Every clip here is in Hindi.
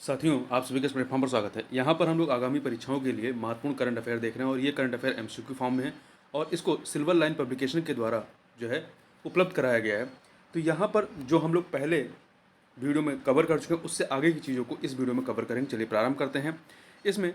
साथियों, आप सभी का इस प्लेटफॉर्म पर स्वागत है। यहाँ पर हम लोग आगामी परीक्षाओं के लिए महत्वपूर्ण करंट अफेयर देख रहे हैं और ये करंट अफेयर एमसीक्यू फॉर्म में है और इसको सिल्वर लाइन पब्लिकेशन के द्वारा जो है उपलब्ध कराया गया है। तो यहाँ पर जो हम लोग पहले वीडियो में कवर कर चुके हैं उससे आगे की चीज़ों को इस वीडियो में कवर करेंगे। चलिए प्रारंभ करते हैं। इसमें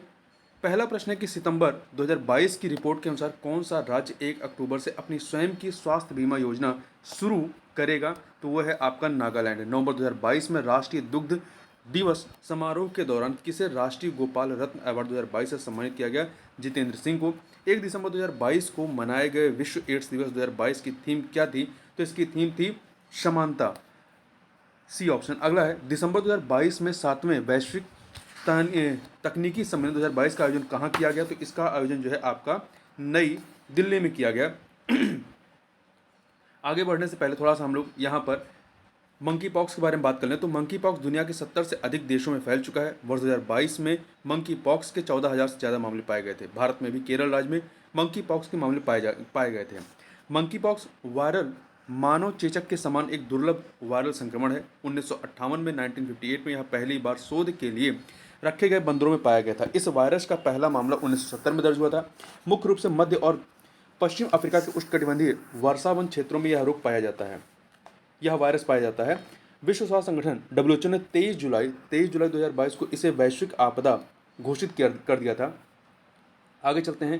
पहला प्रश्न है कि सितंबर 2022 की रिपोर्ट के अनुसार कौन सा राज्य 1 अक्टूबर से अपनी स्वयं की स्वास्थ्य बीमा योजना शुरू करेगा? तो वह है आपका नागालैंड। नवंबर 2022 में राष्ट्रीय दुग्ध दिवस समारोह के दौरान किसे राष्ट्रीय गोपाल रत्न अवार्ड 2022 से सम्मानित किया गया? जितेंद्र सिंह को। 1 दिसंबर 2022 को मनाए गए विश्व एड्स दिवस 2022 की थीम क्या थी? तो इसकी थीम थी समानता, सी ऑप्शन। अगला है दिसंबर 2022 में 7वें वैश्विक तकनीकी सम्मेलन 2022 का आयोजन कहाँ किया गया? तो इसका आयोजन जो है आपका नई दिल्ली में किया गया। आगे बढ़ने से पहले थोड़ा सा हम लोग यहाँ पर मंकी पॉक्स के बारे में बात कर लें तो मंकी पॉक्स दुनिया के 70 से अधिक देशों में फैल चुका है। वर्ष 2022 में मंकी पॉक्स के 14,000 से ज़्यादा मामले पाए गए थे। भारत में भी केरल राज्य में मंकी पॉक्स के मामले पाए गए थे। मंकी पॉक्स वायरल मानव चेचक के समान एक दुर्लभ वायरल संक्रमण है। 1958 में 1958 में यह पहली बार शोध के लिए रखे गए बंदरों में पाया गया था। इस वायरस का पहला मामला 1970 में दर्ज हुआ था। मुख्य रूप से मध्य और पश्चिम अफ्रीका के उष्णकटिबंधीय वर्षावन क्षेत्रों में यह रोग पाया जाता है, यह वायरस पाया जाता है। विश्व स्वास्थ्य संगठन डब्ल्यूएचओ ने 23 जुलाई 2022 को इसे वैश्विक आपदा घोषित कर दिया था। आगे चलते हैं।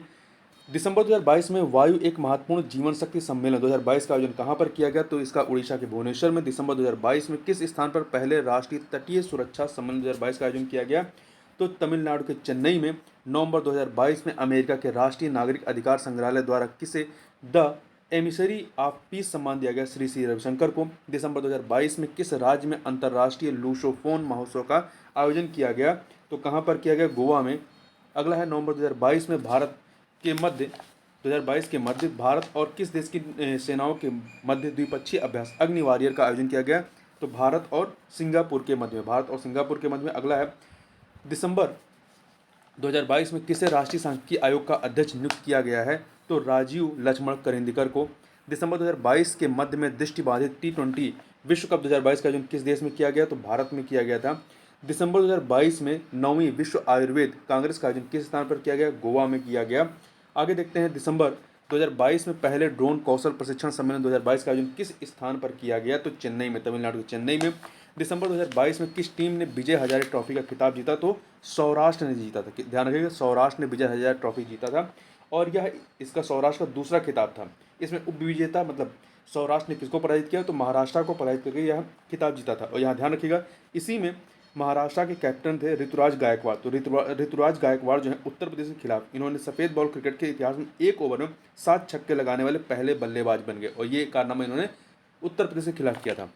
दिसंबर 2022 में वायु एक महत्वपूर्ण जीवन शक्ति सम्मेलन 2022 का आयोजन कहाँ पर किया गया? तो इसका उड़ीसा के भुवनेश्वर में। दिसंबर 2022 में किस स्थान पर पहले राष्ट्रीय तटीय सुरक्षा सम्मेलन 2022 का आयोजन किया गया? तो तमिलनाडु के चेन्नई में। नवंबर 2022 में अमेरिका के राष्ट्रीय नागरिक अधिकार संग्रहालय द्वारा किसे द एमिसरी ऑफ पीस सम्मान दिया गया? श्री सी रविशंकर को। दिसंबर 2022 में किस राज्य में अंतर्राष्ट्रीय लूसोफोन महोत्सव का आयोजन किया गया? तो कहाँ पर किया गया? गोवा में। अगला है नवंबर 2022 में 2022 के मध्य भारत और किस देश की सेनाओं के मध्य द्विपक्षीय अभ्यास अग्नि वॉरियर का आयोजन किया गया? तो भारत और सिंगापुर के मध्य में। अगला है दिसंबर 2022 में किसे राष्ट्रीय सांख्यिकी आयोग का अध्यक्ष नियुक्त किया गया है? तो राजीव लक्ष्मण करेंदीकर को। दिसंबर 2022 के मध्य में दृष्टिबाधित T20 विश्व कप 2022 का आयोजन किस देश में किया गया? तो भारत में किया गया था। दिसंबर 2022 में 9वीं विश्व आयुर्वेद कांग्रेस का आयोजन किस स्थान पर किया गया? गोवा में किया गया। आगे देखते हैं दिसंबर 2022 में पहले ड्रोन कौशल प्रशिक्षण सम्मेलन 2022 का आयोजन किस स्थान पर किया गया? तो चेन्नई में, तमिलनाडु के चेन्नई में। दिसंबर 2022 में किस टीम ने विजय हजारे ट्रॉफी का खिताब जीता? तो सौराष्ट्र ने जीता था। ध्यान रखिएगा, सौराष्ट्र ने विजय हजारे ट्रॉफी जीता था और यह इसका सौराष्ट्र का दूसरा खिताब था। इसमें उपविजेता मतलब सौराष्ट्र ने किसको पराजित किया? तो महाराष्ट्र को पराजित करके यह खिताब जीता था। और यहाँ ध्यान रखिएगा, इसी में महाराष्ट्र के कैप्टन थे ऋतुराज गायकवाड़। तो ऋतुराज गायकवाड़ जो है उत्तर प्रदेश के खिलाफ इन्होंने सफ़ेद बॉल क्रिकेट के इतिहास में एक ओवर में 7 छक्के लगाने वाले पहले बल्लेबाज बन गए और ये कारनामा इन्होंने उत्तर प्रदेश के खिलाफ किया था।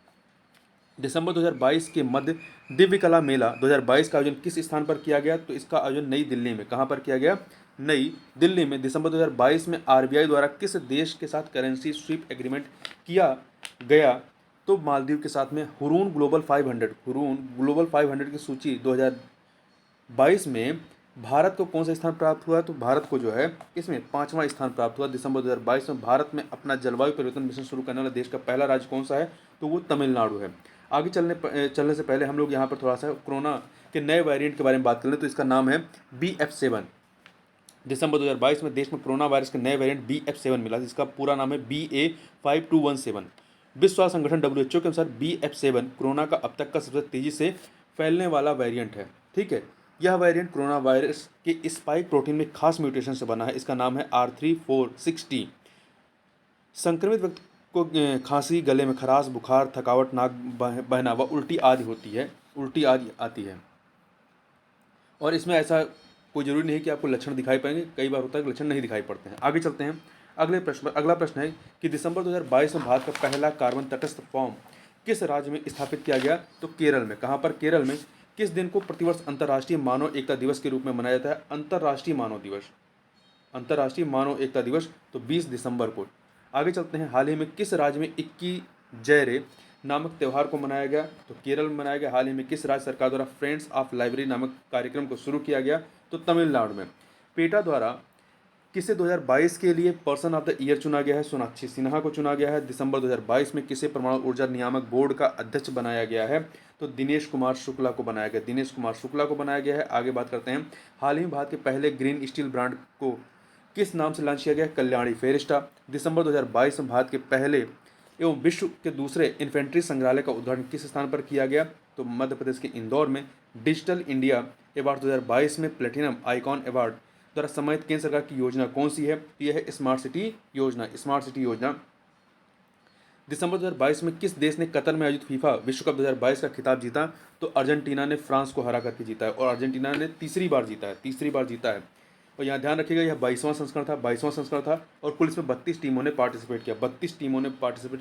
दिसंबर 2022 के मध्य दिव्य कला मेला 2022 का आयोजन किस स्थान पर किया गया? तो इसका आयोजन नई दिल्ली में। कहाँ पर किया गया? नई दिल्ली में। दिसंबर 2022 में आरबीआई द्वारा किस देश के साथ करेंसी स्वीप एग्रीमेंट किया गया? तो मालदीव के साथ में। हुरून ग्लोबल 500 की सूची 2022 में भारत को कौन सा स्थान प्राप्त हुआ? तो भारत को जो है इसमें 5वां स्थान प्राप्त हुआ। दिसंबर 2022 में भारत में अपना जलवायु परिवर्तन मिशन शुरू करने वाला देश का पहला राज्य कौन सा है? तो वो तमिलनाडु है। आगे चलने से पहले हम लोग यहाँ पर थोड़ा सा कोरोना के नए वेरिएंट के बारे में बात कर लें तो इसका नाम है BF7। दिसंबर 2022 में देश में कोरोना वायरस के नए वेरिएंट BF7 मिला, जिसका पूरा नाम है BA5217। विश्व स्वास्थ्य संगठन डब्ल्यूएचओ के अनुसार BF7 कोरोना का अब तक का सबसे तेजी से फैलने वाला वेरिएंट है। ठीक है, यह वेरिएंट कोरोना वायरस के स्पाइक प्रोटीन में खास म्यूटेशन से बना है। इसका नाम है R3460। संक्रमित व्यक्ति को खांसी, गले में खराश, बुखार, थकावट, नाक बहना व उल्टी आदि आती है। और इसमें ऐसा कोई ज़रूरी नहीं है कि आपको लक्षण दिखाई पड़ेंगे, कई बार होता है कि लक्षण नहीं दिखाई पड़ते हैं। आगे चलते हैं। अगला प्रश्न है कि दिसंबर 2022 में भारत का पहला कार्बन तटस्थ फॉर्म किस राज्य में स्थापित किया गया? तो केरल में। कहाँ पर? केरल में। किस दिन को प्रतिवर्ष अंतर्राष्ट्रीय मानव एकता दिवस के रूप में मनाया जाता है? अंतर्राष्ट्रीय मानव एकता दिवस तो 20 दिसंबर को। आगे चलते हैं। हाल ही में किस राज्य में 21 जयरे नामक त्यौहार को मनाया गया? तो केरल में मनाया गया। हाल ही में किस राज्य सरकार द्वारा फ्रेंड्स ऑफ लाइब्रेरी नामक कार्यक्रम को शुरू किया गया? तो तमिलनाडु में। पेटा द्वारा किसे 2022 के लिए पर्सन ऑफ द ईयर चुना गया है? सोनाक्षी सिन्हा को चुना गया है। दिसंबर 2022 में किसे परमाणु ऊर्जा नियामक बोर्ड का अध्यक्ष बनाया गया है? तो दिनेश कुमार शुक्ला को बनाया गया, दिनेश कुमार शुक्ला को बनाया गया है। आगे बात करते हैं, हाल ही में भारत के पहले ग्रीन स्टील ब्रांड को किस नाम से लॉन्च किया गया? कल्याणी फेरिस्टा। दिसंबर 2022 में भारत के पहले एवं विश्व के दूसरे इन्फेंट्री संग्रहालय का उद्घाटन किस स्थान पर किया गया? तो मध्य प्रदेश के इंदौर में। डिजिटल इंडिया अवार्ड 2022 में प्लेटिनम आइकॉन अवार्ड द्वारा सम्मानित केंद्र सरकार की योजना कौन सी है? तो यह है स्मार्ट सिटी योजना, स्मार्ट सिटी योजना। दिसंबर 2022 में किस देश ने कतर में आयोजित फीफा विश्व कप 2022 का खिताब जीता? तो अर्जेंटीना ने फ्रांस को हरा करके जीता है और अर्जेंटीना ने तीसरी बार जीता है। और यहाँ ध्यान रखिएगा, यह 22वां संस्करण था और कुल इसमें 32 टीमों ने पार्टिसिपेट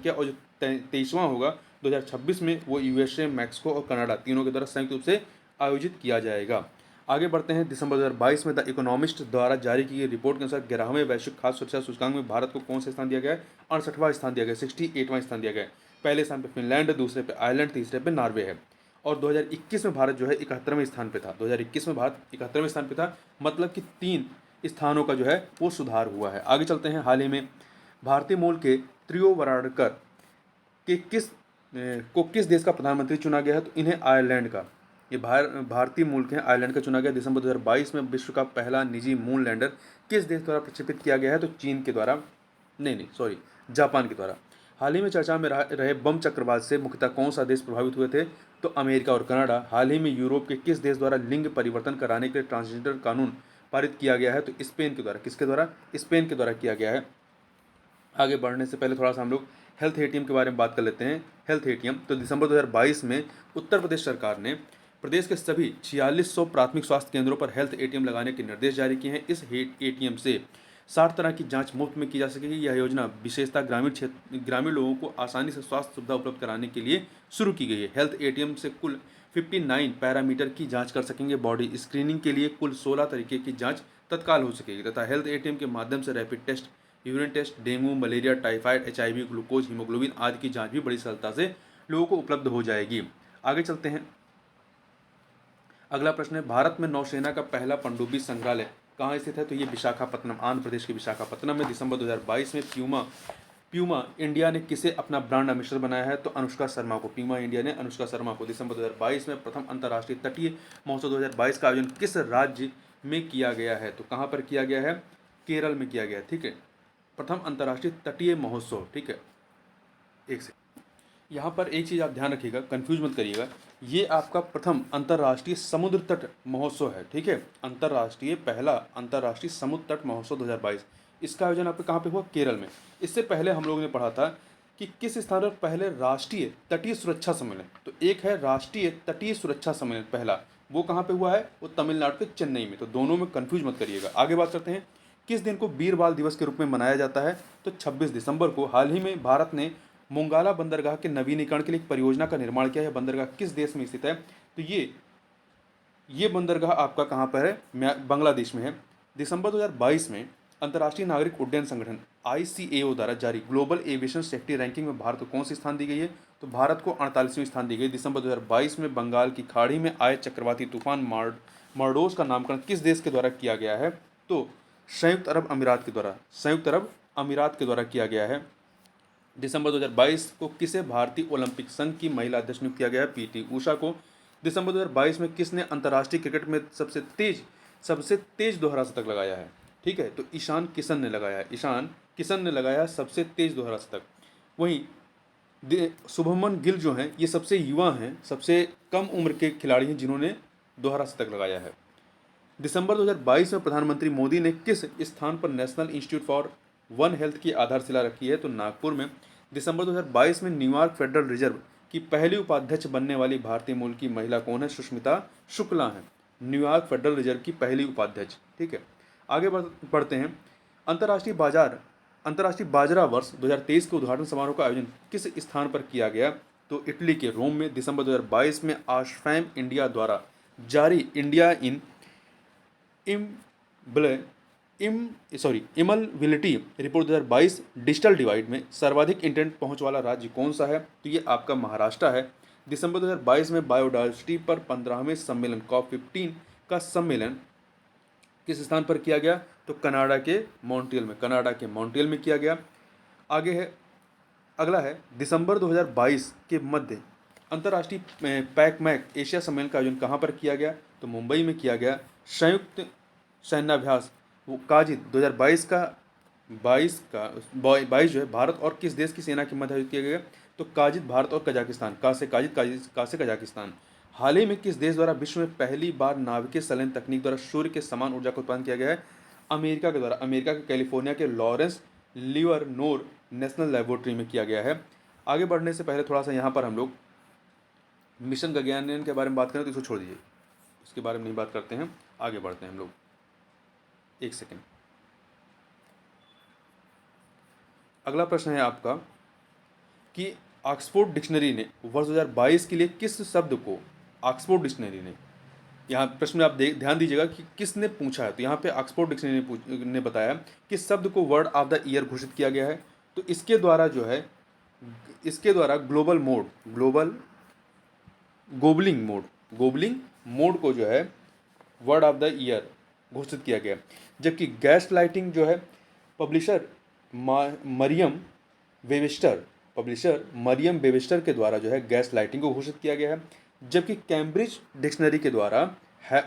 किया और जो 23वां होगा 2026 में वो यूएसए, मैक्सिको और कनाडा तीनों के द्वारा संयुक्त रूप से आयोजित किया जाएगा। आगे बढ़ते हैं, दिसंबर 2022 में द इकोनॉमिस्ट द्वारा जारी की गई रिपोर्ट के अनुसार 11वें वैश्विक खाद्य सुरक्षा सूचकांक में भारत को कौन सा स्थान दिया गया है? 68वां स्थान दिया गया, 68वां स्थान दिया गया है। पहले स्थान पे फिनलैंड, दूसरे पे आयरलैंड, तीसरे पे नॉर्वे है। और 2021 में भारत जो है 71वें स्थान पे था। 2021 में भारत 71वें स्थान पे था, मतलब कि 3 स्थानों का जो है वो सुधार हुआ है। आगे चलते हैं, हाल ही में भारतीय मूल के त्रियो वराडकर के किस देश का प्रधानमंत्री चुना गया है? तो इन्हें आयरलैंड का, ये भारतीय मूल के हैं, आयरलैंड का चुना गया। दिसंबर 2022 में विश्व का पहला निजी मून लैंडर किस देश द्वारा प्रक्षेपित किया गया है? तो चीन के द्वारा, जापान के द्वारा। हाल ही में चर्चा में रहे बम चक्रवात से मुख्यतः कौन सा देश प्रभावित हुए थे? तो अमेरिका और कनाडा। हाल ही में यूरोप के किस देश द्वारा लिंग परिवर्तन कराने के लिए ट्रांसजेंडर कानून पारित किया गया है? तो स्पेन के द्वारा। किसके द्वारा? स्पेन के द्वारा किया गया है। आगे बढ़ने से पहले थोड़ा सा हम लोग हेल्थ एटीएम के बारे में बात कर लेते हैं। हेल्थ एटीएम, तो दिसंबर 2022 में उत्तर प्रदेश सरकार ने प्रदेश के सभी 4600 प्राथमिक स्वास्थ्य केंद्रों पर हेल्थ एटीएम लगाने के निर्देश जारी किए हैं। इस एटीएम से 60 तरह की जांच मुफ्त में की जा सकेगी। यह योजना विशेषतः ग्रामीण लोगों को आसानी से स्वास्थ्य सुविधा उपलब्ध कराने के लिए शुरू की गई है। हेल्थ एटीएम से कुल 59 पैरामीटर की जांच कर सकेंगे। बॉडी स्क्रीनिंग के लिए कुल 16 तरीके की जांच तत्काल हो सकेगी तथा हेल्थ एटीएम के माध्यम से rapid test, urine test, dengue, malaria, typhoid, HIV, glucose, haemoglobin आदि की जांच भी बड़ी सरलता से लोगों को उपलब्ध हो जाएगी। आगे चलते हैं, अगला प्रश्न है, भारत में नौसेना का पहला पनडुब्बी संग्रहालय कहाँ स्थित है? तो ये विशाखापत्तनम, आंध्र प्रदेश के विशाखापत्तनम में। दिसंबर 2022 में प्यूमा इंडिया ने किसे अपना ब्रांड एम्बेसडर बनाया है? तो अनुष्का शर्मा को। प्यूमा इंडिया ने अनुष्का शर्मा को। दिसंबर 2022 में प्रथम अंतर्राष्ट्रीय तटीय महोत्सव 2022 का आयोजन किस राज्य में किया गया है? तो कहाँ पर किया गया है? केरल में किया गया, ठीक है। प्रथम अंतर्राष्ट्रीय तटीय महोत्सव, ठीक है। एक से यहाँ पर एक चीज़ आप ध्यान रखिएगा, कंफ्यूज मत करिएगा, ये आपका प्रथम अंतर्राष्ट्रीय समुद्र तट महोत्सव है, ठीक है। पहला अंतर्राष्ट्रीय समुद्र तट महोत्सव 2022, इसका आयोजन आपका कहाँ पे हुआ? केरल में। इससे पहले हम लोगों ने पढ़ा था कि किस स्थान पर पहले राष्ट्रीय तटीय सुरक्षा सम्मेलन, तो एक है राष्ट्रीय तटीय सुरक्षा सम्मेलन पहला, वो कहाँ पे हुआ है? वो तमिलनाडु के चेन्नई में। तो दोनों में कंफ्यूज मत करिएगा। आगे बात करते हैं, किस दिन को वीर बाल दिवस के रूप में मनाया जाता है? तो 26 दिसंबर को। हाल ही में भारत ने मोंगाला बंदरगाह के नवीनीकरण के लिए एक परियोजना का निर्माण किया है। बंदरगाह किस देश में स्थित है? तो ये बंदरगाह आपका कहाँ पर है? बांग्लादेश में है। दिसंबर 2022 में अंतर्राष्ट्रीय नागरिक उड्डयन संगठन ICAO द्वारा जारी ग्लोबल एविएशन सेफ्टी रैंकिंग में भारत को कौन सी स्थान दी गई है? तो भारत को 48वें स्थान दी गई। दिसंबर 2022 में बंगाल की खाड़ी में आए चक्रवाती तूफान मार्डोस का नामकरण किस देश के द्वारा किया गया है? तो संयुक्त अरब अमीरात के द्वारा किया गया है। दिसंबर 2022 को किसे भारतीय ओलंपिक संघ की महिला अध्यक्ष नियुक्त किया गया है? PT उषा को। दिसंबर 2022 में किसने अंतर्राष्ट्रीय क्रिकेट में सबसे तेज दोहरा शतक लगाया है? ठीक है, तो ईशान किशन ने लगाया सबसे तेज दोहरा शतक। वहीं शुभमन गिल जो हैं, ये सबसे युवा हैं, सबसे कम उम्र के खिलाड़ी हैं जिन्होंने दोहरा शतक लगाया है। दिसंबर 2022 में प्रधानमंत्री मोदी ने किस स्थान पर national institute for one health की आधारशिला रखी है? तो नागपुर में। दिसंबर 2022 में न्यूयॉर्क फेडरल रिजर्व की पहली उपाध्यक्ष बनने वाली भारतीय मूल की महिला कौन है? सुष्मिता शुक्ला हैं, न्यूयॉर्क फेडरल रिजर्व की पहली उपाध्यक्ष, ठीक है। आगे बढ़ते हैं, अंतर्राष्ट्रीय बाजरा वर्ष 2023 के उद्घाटन समारोह का आयोजन किस स्थान पर किया गया? तो इटली के रोम में। दिसंबर 2022 में ऑक्सफैम इंडिया द्वारा जारी India inequality report 2022 digital divide में सर्वाधिक इंटरनेट पहुंच वाला राज्य कौन सा है? तो ये आपका महाराष्ट्र है। दिसंबर 2022 में बायोडाइवर्सिटी पर 15वें सम्मेलन COP15 का सम्मेलन किस स्थान पर किया गया? तो कनाडा के मॉन्ट्रियल में, कनाडा के मॉन्ट्रियल में किया गया। आगे है, अगला है दिसंबर 2022 के मध्य अंतर्राष्ट्रीय पैकमैक एशिया सम्मेलन का आयोजन कहाँ पर किया गया? तो मुंबई में किया गया। संयुक्त सैन्याभ्यास वो काजिद 2022 का 22 जो है भारत और किस देश की सेना के मध्य आयोजित किया गया? तो काजिद भारत और कजाकिस्तान, का से काजिद, का से कजाकिस्तान। हाल ही में किस देश द्वारा विश्व में पहली बार नाभिकीय संलयन तकनीक द्वारा सूर्य के समान ऊर्जा का उत्पादन किया गया है? अमेरिका के द्वारा, अमेरिका के कैलिफोर्निया के लॉरेंस लिवरनोर नेशनल लेबोरेटरी में किया गया है। आगे बढ़ने से पहले थोड़ा सा यहाँ पर हम लोग मिशन गगनयान के बारे में बात करें तो इसको छोड़ दीजिए, इसके बारे में नहीं बात करते हैं, आगे बढ़ते हैं हम लोग। एक सेकेंड। अगला प्रश्न है आपका कि ऑक्सफोर्ड डिक्शनरी ने वर्ष 2022 के लिए किस शब्द को, ऑक्सफोर्ड डिक्शनरी ने, यहाँ प्रश्न में आप ध्यान दीजिएगा कि किसने पूछा है। तो यहाँ पे ऑक्सफोर्ड डिक्शनरी ने बताया कि शब्द को वर्ड ऑफ द ईयर घोषित किया गया है। तो इसके द्वारा जो है, इसके द्वारा ग्लोबल मोड, गोबलिंग मोड को जो है वर्ड ऑफ द ईयर घोषित किया गया। जबकि गैस लाइटिंग जो है पब्लिशर मरियम वेबस्टर के द्वारा जो है गैस लाइटिंग को घोषित किया गया है। जबकि कैम्ब्रिज डिक्शनरी के द्वारा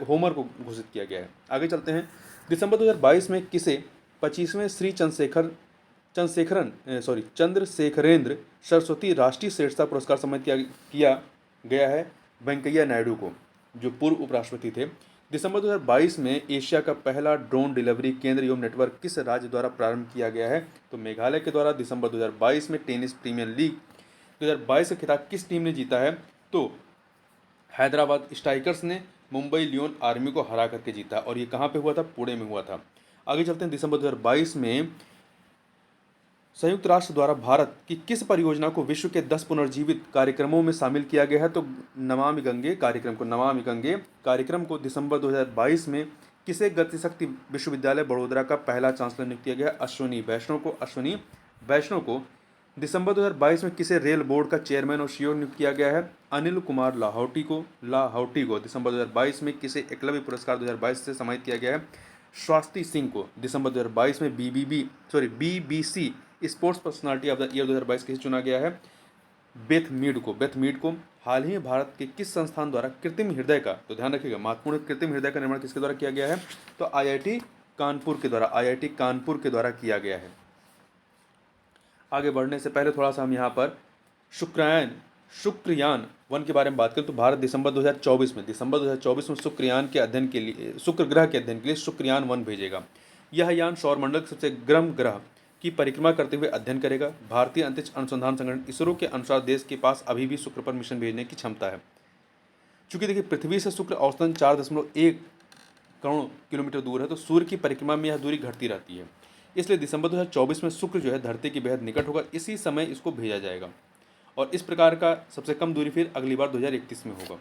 होमर को घोषित किया गया है। आगे चलते हैं। दिसंबर 2022 में किसे 25वें श्री चंद्रशेखरेंद्र सरस्वती राष्ट्रीय श्रेष्ठता पुरस्कार सम्मानित किया गया है? वेंकैया नायडू को, जो पूर्व उपराष्ट्रपति थे। दिसंबर 2022 में एशिया का पहला ड्रोन डिलीवरी केंद्र एवं नेटवर्क किस राज्य द्वारा प्रारंभ किया गया है? तो मेघालय के द्वारा। दिसंबर 2022 में टेनिस प्रीमियर लीग 2022 का खिताब किस टीम ने जीता है? तो हैदराबाद स्ट्राइकर्स ने मुंबई लियोन आर्मी को हरा करके जीता, और ये कहाँ पे हुआ था? पुणे में हुआ था। आगे चलते हैं। दिसंबर 2022 में संयुक्त राष्ट्र द्वारा भारत की किस परियोजना को विश्व के 10 पुनर्जीवित कार्यक्रमों में शामिल किया गया है? तो नमामि गंगे कार्यक्रम को दिसंबर 2022 में किसे गतिशक्ति विश्वविद्यालय बड़ोदरा का पहला चांसलर नियुक्त किया गया? अश्विनी वैष्णव को। दिसंबर 2022 में किसे रेल बोर्ड का चेयरमैन और सीईओ नियुक्त किया गया है? अनिल कुमार लाहौटी को। दिसंबर 2022 में किसे एकलव्य पुरस्कार 2022 से सम्मानित किया गया है? स्वाति सिंह को। दिसंबर 2022 में BBC sports personality of the year 2022 किसे चुना गया है? बेथ मीड को। हाल ही में भारत के किस संस्थान द्वारा कृत्रिम हृदय का, तो ध्यान रखिएगा, महत्वपूर्ण कृत्रिम हृदय का निर्माण किसके द्वारा किया गया है? तो IIT कानपुर के द्वारा किया गया है। आगे बढ़ने से पहले थोड़ा सा हम यहाँ पर शुक्रयान 1 के बारे में बात करें तो भारत दिसंबर 2024 में शुक्रयान के अध्ययन के लिए, शुक्र ग्रह के अध्ययन के लिए शुक्रयान 1 भेजेगा। यह यान सौरमंडल के सबसे गर्म ग्रह की परिक्रमा करते हुए अध्ययन करेगा। भारतीय अंतरिक्ष अनुसंधान संगठन इसरो के अनुसार देश के पास अभी भी शुक्र पर मिशन भेजने की क्षमता है। चूंकि देखिए पृथ्वी से शुक्र औसतन 4.1 करोड़ किलोमीटर दूर है, तो सूर्य की परिक्रमा में यह दूरी घटती रहती है। इसलिए दिसंबर 2024 में शुक्र जो है धरती के बेहद निकट होगा, इसी समय इसको भेजा जाएगा। और इस प्रकार का सबसे कम दूरी फिर अगली बार 2031 में होगा।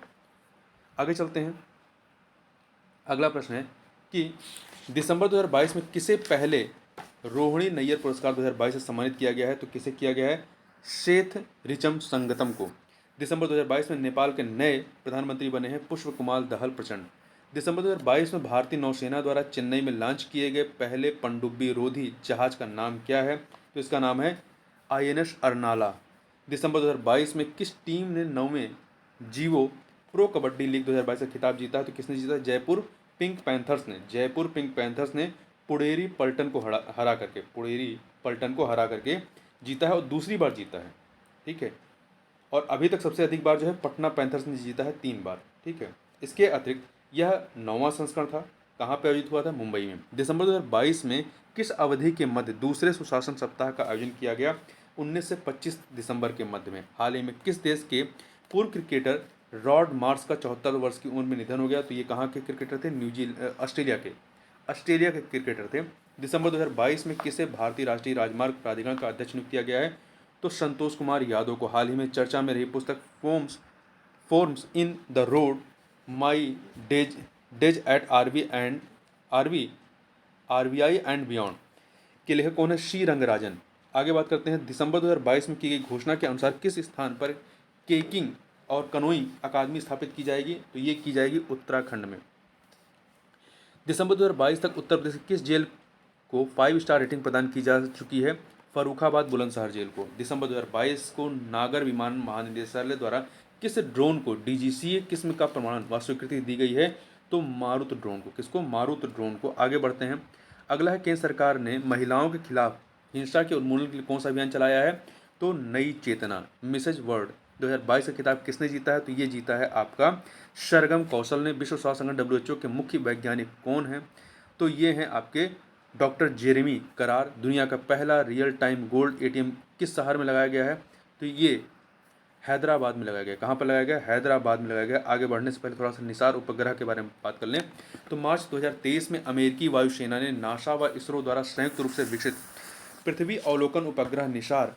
आगे चलते हैं। अगला प्रश्न है कि दिसंबर 2022 में किसे पहले रोहिणी नैयर पुरस्कार 2022 से सम्मानित किया गया है? तो किसे किया गया है? सेठ रिचम संगतम को। दिसंबर 2022 में नेपाल के नए प्रधानमंत्री बने हैं पुष्प कुमार दहल प्रचंड। दिसंबर 2022 में भारतीय नौसेना द्वारा चेन्नई में लॉन्च किए गए पहले पनडुब्बी रोधी जहाज का नाम क्या है? तो इसका नाम है INS अर्नाला। दिसंबर 2022 में किस टीम ने 9वें जीवो प्रो कबड्डी लीग 2022 का खिताब जीता है? तो किसने जीता? जयपुर पिंक पैंथर्स ने पुडेरी पल्टन को हरा करके जीता है, और दूसरी बार जीता है। ठीक है। और अभी तक सबसे अधिक बार जो है पटना पैंथर्स ने जीता है, 3 बार। ठीक है। इसके अतिरिक्त यह 9वां संस्करण था। कहाँ पे आयोजित हुआ था? मुंबई में। दिसंबर 2022 में किस अवधि के मध्य दूसरे सुशासन सप्ताह का आयोजन किया गया? 19 से 25 दिसंबर के मध्य में। हाल ही में किस देश के पूर्व क्रिकेटर रॉड मार्श का 74 वर्ष की उम्र में निधन हो गया? तो ये कहाँ के क्रिकेटर थे? ऑस्ट्रेलिया के क्रिकेटर थे। दिसंबर 2022 में किसे भारतीय राष्ट्रीय राजमार्ग प्राधिकरण का अध्यक्ष नियुक्त किया गया है? तो संतोष कुमार यादव को। हाल ही में चर्चा में रही पुस्तक forms in the road my days at RBI and beyond के लेखक कौन है? सी रंगराजन। आगे बात करते हैं। दिसंबर 2022 में की गई घोषणा के अनुसार किस स्थान पर केकिंग और कनोइंग अकादमी स्थापित की जाएगी? तो ये की जाएगी उत्तराखंड में। दिसंबर 2022 तक उत्तर प्रदेश की किस जेल को 5 स्टार रेटिंग प्रदान की जा चुकी है? फर्रुखाबाद बुलंदशहर जेल को। दिसंबर 2022 को नागर विमान महानिदेशालय द्वारा किस ड्रोन को डीजीसीए किस्म का प्रमाणन व स्वीकृति दी गई है? तो मारुत ड्रोन को। किसको? मारुत ड्रोन को। आगे बढ़ते हैं। अगला है, केंद्र सरकार ने महिलाओं के खिलाफ हिंसा के उन्मूलन के लिए कौन सा अभियान चलाया है? तो नई चेतना, मिसेज वर्ल्ड। 2022 का खिताब किसने जीता है? तो ये जीता है आपका सरगम कौशल ने। विश्व स्वास्थ्य संगठन डब्ल्यूएचओ के मुख्य वैज्ञानिक कौन हैं? तो ये हैं आपके डॉक्टर जेरेमी करार। दुनिया का पहला रियल टाइम गोल्ड एटीएम किस शहर में लगाया गया है? तो ये हैदराबाद में लगाया गया। कहाँ पर लगाया गया? हैदराबाद में लगाया गया। आगे बढ़ने से पहले थोड़ा सा निसार उपग्रह के बारे में बात कर लें। तो मार्च 2023 में अमेरिकी वायुसेना ने नासा व इसरो द्वारा संयुक्त रूप से विकसित पृथ्वी अवलोकन उपग्रह निसार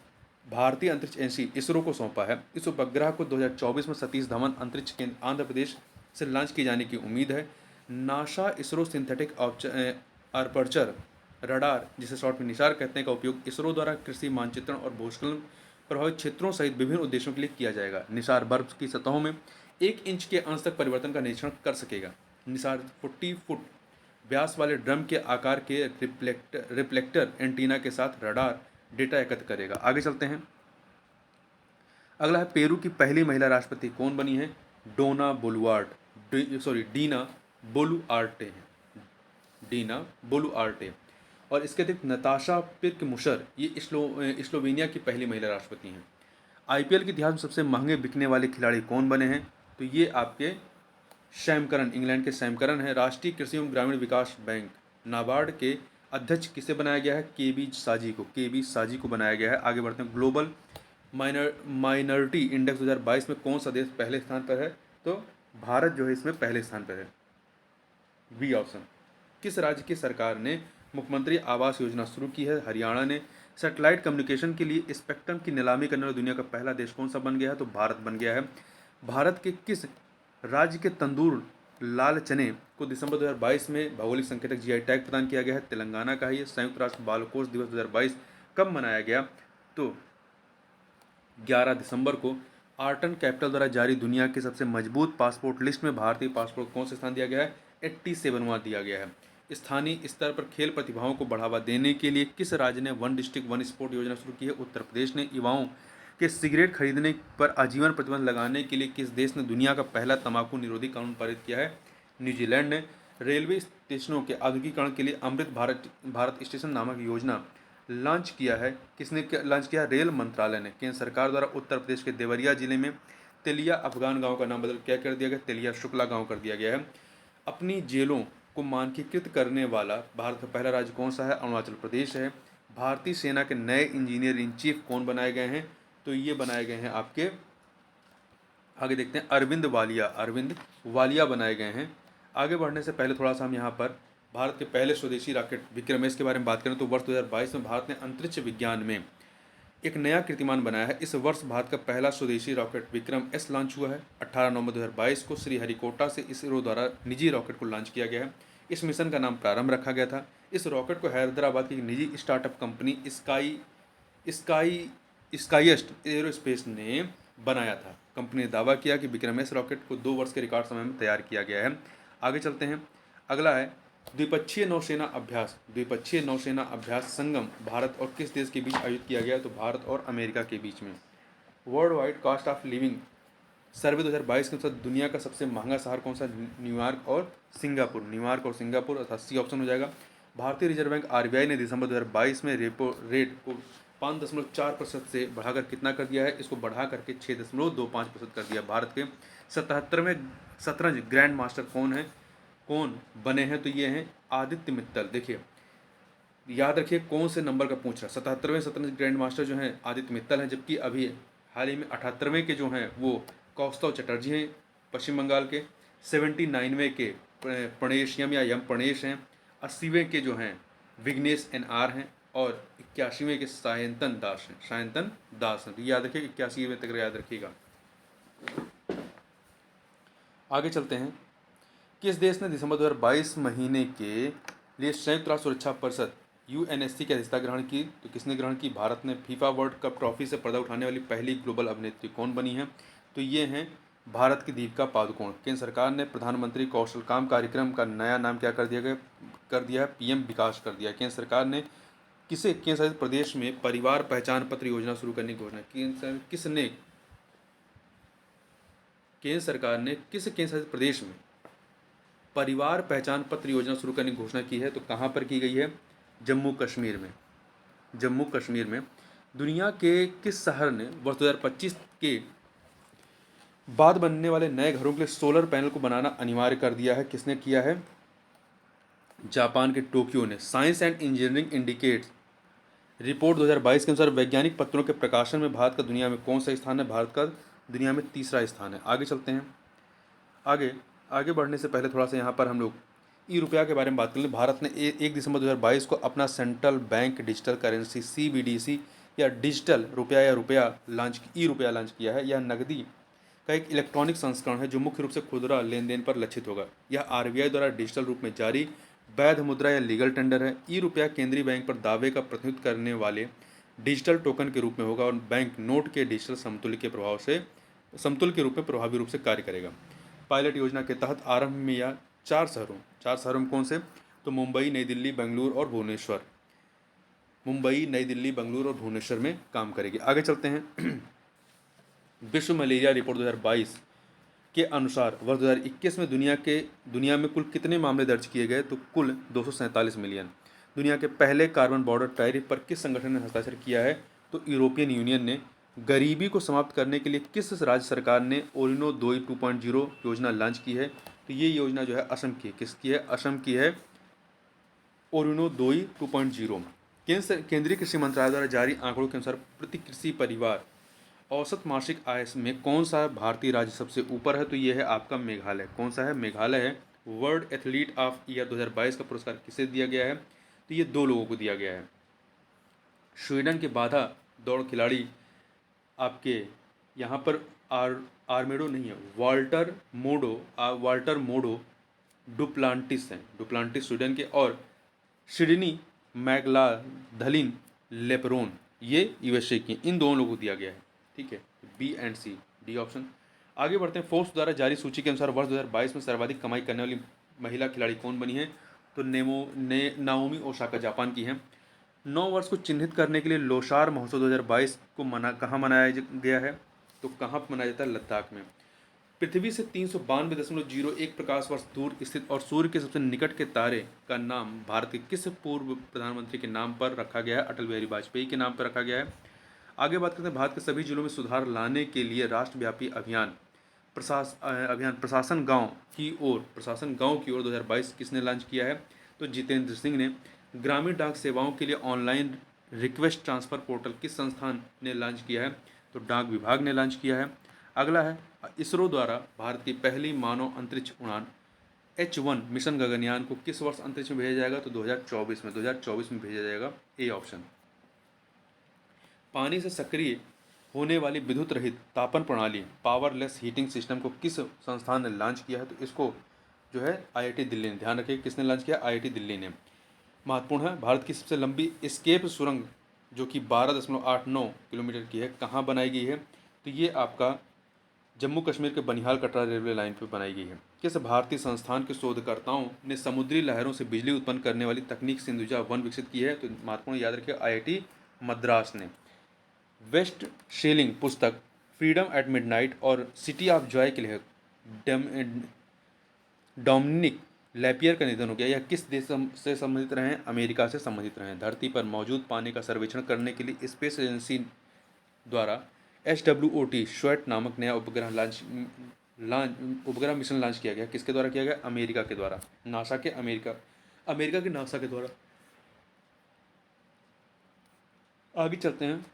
भारतीय अंतरिक्ष एजेंसी इसरो को सौंपा है। इस उपग्रह को 2024 में सतीश धवन अंतरिक्ष केंद्र आंध्र प्रदेश से लॉन्च किए जाने की उम्मीद है। NASA ISRO synthetic aperture radar, जिसे शॉर्ट में निसार कहते हैं, का उपयोग इसरो द्वारा कृषि मानचित्रण और भूस्खलन प्रभावित क्षेत्रों सहित विभिन्न उद्देश्यों के लिए किया जाएगा। निसार बर्फ की सतहों में 1 इंच के अंश तक परिवर्तन का निरीक्षण कर सकेगा। निसार 40 फुट व्यास वाले ड्रम के आकार के रिफ्लेक्टर एंटीना के साथ रडार डेटा एकत्र करेगा। आगे चलते हैं। अगला है, पेरू की पहली महिला राष्ट्रपति कौन बनी है? डीना बोलुआर्टे हैं। डीना बोलुआर्टे। और इसके अतिरिक्त नताशा पिर्क-मुशर, ये स्लोवेनिया की पहली महिला राष्ट्रपति हैं। आईपीएल के इतिहास में सबसे महंगे बिकने वाले खिलाड़ी कौन बने हैं? तो ये आपके सैम करन, इंग्लैंड के सैम करन है। राष्ट्रीय कृषि एवं ग्रामीण विकास बैंक नाबार्ड के अध्यक्ष किसे बनाया गया है? केबी साजी को बनाया गया है। आगे बढ़ते हैं। ग्लोबल माइनॉरिटी इंडेक्स 2022 में कौन सा देश पहले स्थान पर है? तो भारत जो है इसमें पहले स्थान पर है। B option. किस राज्य की सरकार ने मुख्यमंत्री आवास योजना शुरू की है? हरियाणा ने। सैटेलाइट कम्युनिकेशन के लिए स्पेक्ट्रम की नीलामी करने वाला दुनिया का पहला देश कौन सा बन गया है? तो भारत बन गया है। भारत के किस राज्य के तंदूर लाल चने को दिसंबर 2022 में भौगोलिक संकेतक जीआई टैग प्रदान किया गया है? तेलंगाना का है ये। संयुक्त राष्ट्र बाल कोष दिवस 2022 कब मनाया गया? तो 11 दिसंबर को। आर्टन कैपिटल द्वारा जारी दुनिया की सबसे मजबूत पासपोर्ट लिस्ट में भारतीय पासपोर्ट कौन से स्थान दिया गया है? 87वां दिया गया है। स्थानीय स्तर पर खेल प्रतिभाओं को बढ़ावा देने के लिए किस राज्य ने 1 डिस्ट्रिक्ट 1 स्पोर्ट योजना शुरू की है? उत्तर प्रदेश ने। युवाओं के सिगरेट खरीदने पर आजीवन प्रतिबंध लगाने के लिए किस देश ने दुनिया का पहला तंबाकू निरोधी कानून पारित किया है? न्यूजीलैंड ने। रेलवे स्टेशनों के आधुनिकीकरण के लिए अमृत भारत स्टेशन नामक योजना लॉन्च किया है। किसने लॉन्च किया? रेल मंत्रालय ने। केंद्र सरकार द्वारा उत्तर प्रदेश के देवरिया जिले में तेलिया अफगान गांव का नाम बदल क्या कर दिया गया? तेलिया शुक्ला गांव कर दिया गया है। अपनी जेलों को मानकीकृत करने वाला भारत का पहला राज्य कौन सा है? अरुणाचल प्रदेश है। भारतीय सेना के नए इंजीनियर इन चीफ कौन बनाए गए हैं? तो ये बनाए गए हैं आपके, आगे देखते हैं, अरविंद वालिया बनाए गए हैं। आगे बढ़ने से पहले थोड़ा सा हम यहाँ पर भारत के पहले स्वदेशी रॉकेट विक्रम एस के बारे में बात करें तो वर्ष 2022 में भारत ने अंतरिक्ष विज्ञान में एक नया कीर्तिमान बनाया है। इस वर्ष भारत का पहला स्वदेशी रॉकेट विक्रम एस लॉन्च हुआ है। 18 नवंबर 2022 को श्रीहरिकोटा से इसरो द्वारा निजी रॉकेट को लॉन्च किया गया है। इस मिशन का नाम प्रारंभ रखा गया था। इस रॉकेट को हैदराबाद की एक निजी स्टार्टअप कंपनी स्काईएस्ट एरोस्पेस ने बनाया था। कंपनी ने दावा किया कि विक्रम एस रॉकेट को 2 वर्ष के रिकॉर्ड समय में तैयार किया गया है। आगे चलते हैं। अगला है, द्विपक्षीय नौसेना अभ्यास संगम भारत और किस देश के बीच आयोजित किया गया? तो भारत और अमेरिका के बीच में। World wide cost of living survey 2022 के अनुसार दुनिया का सबसे महंगा शहर कौन सा? न्यूयॉर्क और सिंगापुर। 80 ऑप्शन हो जाएगा। भारतीय रिजर्व बैंक आरबीआई ने दिसंबर 2022 में रेपो रेट को 5.4% से बढ़ाकर कितना कर दिया है? इसको बढ़ा करके 6.25% कर दिया। भारत के 77वें शतरंज ग्रैंड मास्टर कौन बने हैं? तो ये हैं आदित्य मित्तल। देखिए याद रखिए कौन से नंबर का पूछ रहा है। 77वें शतरंज ग्रैंड मास्टर जो हैं आदित्य मित्तल हैं, जबकि अभी हाल ही में 78वें के जो हैं वो कौस्तव चटर्जी हैं पश्चिम बंगाल के। 79वें के प्रणेश यम प्रणेश हैं। 80वें के जो हैं विघ्नेश NR हैं और 81वें के सायंतन दास हैं। तो याद रखिए 81वें तक याद रखिएगा। आगे चलते हैं। किस देश ने दिसंबर 2022 महीने के लिए संयुक्त राष्ट्र सुरक्षा परिषद UNSC की अध्यक्षता ग्रहण की? तो किसने ग्रहण की? भारत ने। फीफा वर्ल्ड कप ट्रॉफी से पर्दा उठाने वाली पहली ग्लोबल अभिनेत्री कौन बनी है? तो ये हैं भारत की दीपिका पादुकोण। केंद्र सरकार ने प्रधानमंत्री कौशल काम कार्यक्रम का नया नाम क्या कर दिया है, पीएम विकास कर दिया है। केंद्र सरकार ने केंद्र शासित प्रदेश में परिवार पहचान पत्र योजना शुरू करने की घोषणा। केंद्र सरकार ने किस केंद्र शासित प्रदेश में परिवार पहचान पत्र योजना शुरू करने की घोषणा की है, तो कहाँ पर की गई है, जम्मू कश्मीर में। जम्मू कश्मीर में। दुनिया के किस शहर ने वर्ष 2025 के बाद बनने वाले नए घरों के लिए सोलर पैनल को बनाना अनिवार्य कर दिया है? किसने किया है? जापान के टोक्यो ने। Science and engineering indicates report 2022 के अनुसार वैज्ञानिक पत्रों के प्रकाशन में भारत का दुनिया में कौन सा स्थान है? भारत का दुनिया में तीसरा स्थान है। आगे चलते हैं। आगे आगे बढ़ने से पहले थोड़ा सा यहाँ पर हम लोग ई रुपया के बारे में बात कर लें। भारत ने 1 दिसंबर 2022 को अपना central bank digital currency CBDC या डिजिटल रुपया या ई रुपया लॉन्च किया है। यह नकदी का एक इलेक्ट्रॉनिक संस्करण है जो मुख्य रूप से खुदरा लेन देन पर लक्षित होगा। यह RBI द्वारा डिजिटल रूप में जारी वैध मुद्रा या लीगल टेंडर है। ई रुपया केंद्रीय बैंक पर दावे का प्रतिनिधित्व करने वाले डिजिटल टोकन के रूप में होगा और बैंक नोट के डिजिटल समतुल्य के रूप में प्रभावी रूप से कार्य करेगा। पायलट योजना के तहत आरंभ में यह चार शहरों में कौन से, तो मुंबई, नई दिल्ली, बेंगलुरु और भुवनेश्वर। मुंबई, नई दिल्ली, बेंगलुरु और भुवनेश्वर में काम करेगी। आगे चलते हैं। विश्व मलेरिया रिपोर्ट 2022 के अनुसार वर्ष 2021 में दुनिया में कुल कितने मामले दर्ज किए गए, तो कुल 247 मिलियन। दुनिया के पहले कार्बन बॉर्डर टैरिफ पर किस संगठन ने हस्ताक्षर किया है, तो यूरोपियन यूनियन ने। गरीबी को समाप्त करने के लिए किस राज्य सरकार ने ओरिनो 2.0 योजना लॉन्च की है, तो ये योजना जो है असम की, किसकी है, असम की है, ओरिनो 2.0। केंद्रीय कृषि मंत्रालय द्वारा जारी आंकड़ों के अनुसार प्रति कृषि परिवार औसत मासिक आय में कौन सा भारतीय राज्य सबसे ऊपर है, तो ये है आपका मेघालय। कौन सा है, मेघालय है। वर्ल्ड एथलीट ऑफ ईयर 2022 का पुरस्कार किसे दिया गया है, तो ये 2 लोगों को दिया गया है। स्वीडन के बाधा दौड़ खिलाड़ी आपके यहाँ पर आर्मेडो नहीं है, वाल्टर मोडो डुप्लांटिस हैं। डुप्लांटिस स्वीडन के, और सिडनी मैगलाधलिन लेपरोन ये USA की। इन दोनों लोगं को दिया गया है। ठीक है, B and C, D option. आगे बढ़ते हैं। फोर्ब्स द्वारा जारी सूची के अनुसार वर्ष 2022 में सर्वाधिक कमाई करने वाली महिला खिलाड़ी कौन बनी है, तो नाओमी ओसाका जापान की हैं। 9 वर्ष को चिन्हित करने के लिए लोसार महोत्सव 2022 को कहाँ मनाया गया है, तो कहाँ पर मनाया जाता है, लद्दाख में। पृथ्वी से 392.01 प्रकाश वर्ष दूर स्थित और सूर्य के सबसे निकट के तारे का नाम भारत के किस पूर्व प्रधानमंत्री के नाम पर रखा गया है, अटल बिहारी वाजपेयी के नाम पर रखा गया है। आगे बात करते हैं। भारत के सभी जिलों में सुधार लाने के लिए राष्ट्रव्यापी अभियान प्रशासन गांव की ओर 2022 किसने लॉन्च किया है, तो जितेंद्र सिंह ने। ग्रामीण डाक सेवाओं के लिए ऑनलाइन रिक्वेस्ट ट्रांसफ़र पोर्टल किस संस्थान ने लॉन्च किया है, तो डाक विभाग ने लॉन्च किया है। अगला है, इसरो द्वारा भारत की पहली मानव अंतरिक्ष उड़ान H1 मिशन गगनयान को किस वर्ष अंतरिक्ष में भेजा जाएगा, तो 2024 में भेजा जाएगा। A option. पानी से सक्रिय होने वाली विद्युत रहित तापन प्रणाली पावरलेस हीटिंग सिस्टम को किस संस्थान ने लॉन्च किया है, तो इसको जो है IIT दिल्ली ने। ध्यान रखिए किसने लॉन्च किया, IIT दिल्ली ने। महत्वपूर्ण है, भारत की सबसे लंबी एस्केप सुरंग जो कि 12.89 किलोमीटर की है, कहाँ बनाई गई है, तो ये आपका जम्मू कश्मीर के बनिहाल कटरा रेलवे लाइन पर बनाई गई है। किस भारतीय संस्थान के शोधकर्ताओं ने समुद्री लहरों से बिजली उत्पन्न करने वाली तकनीक सिंधुजा 1 विकसित की है, तो महत्वपूर्ण याद रखिए IIT मद्रास ने। वेस्ट शेलिंग पुस्तक फ्रीडम एट मिडनाइट और सिटी ऑफ जॉय के लेखक डोमिनिक लैपियर का निधन हो गया। यह किस देश से संबंधित रहे हैं, अमेरिका से संबंधित रहे हैं। धरती पर मौजूद पानी का सर्वेक्षण करने के लिए स्पेस एजेंसी द्वारा SWOT श्वेट नामक नया उपग्रह मिशन लॉन्च किया गया। किसके द्वारा किया गया, अमेरिका के द्वारा, अमेरिका के नासा के द्वारा। आगे चलते हैं।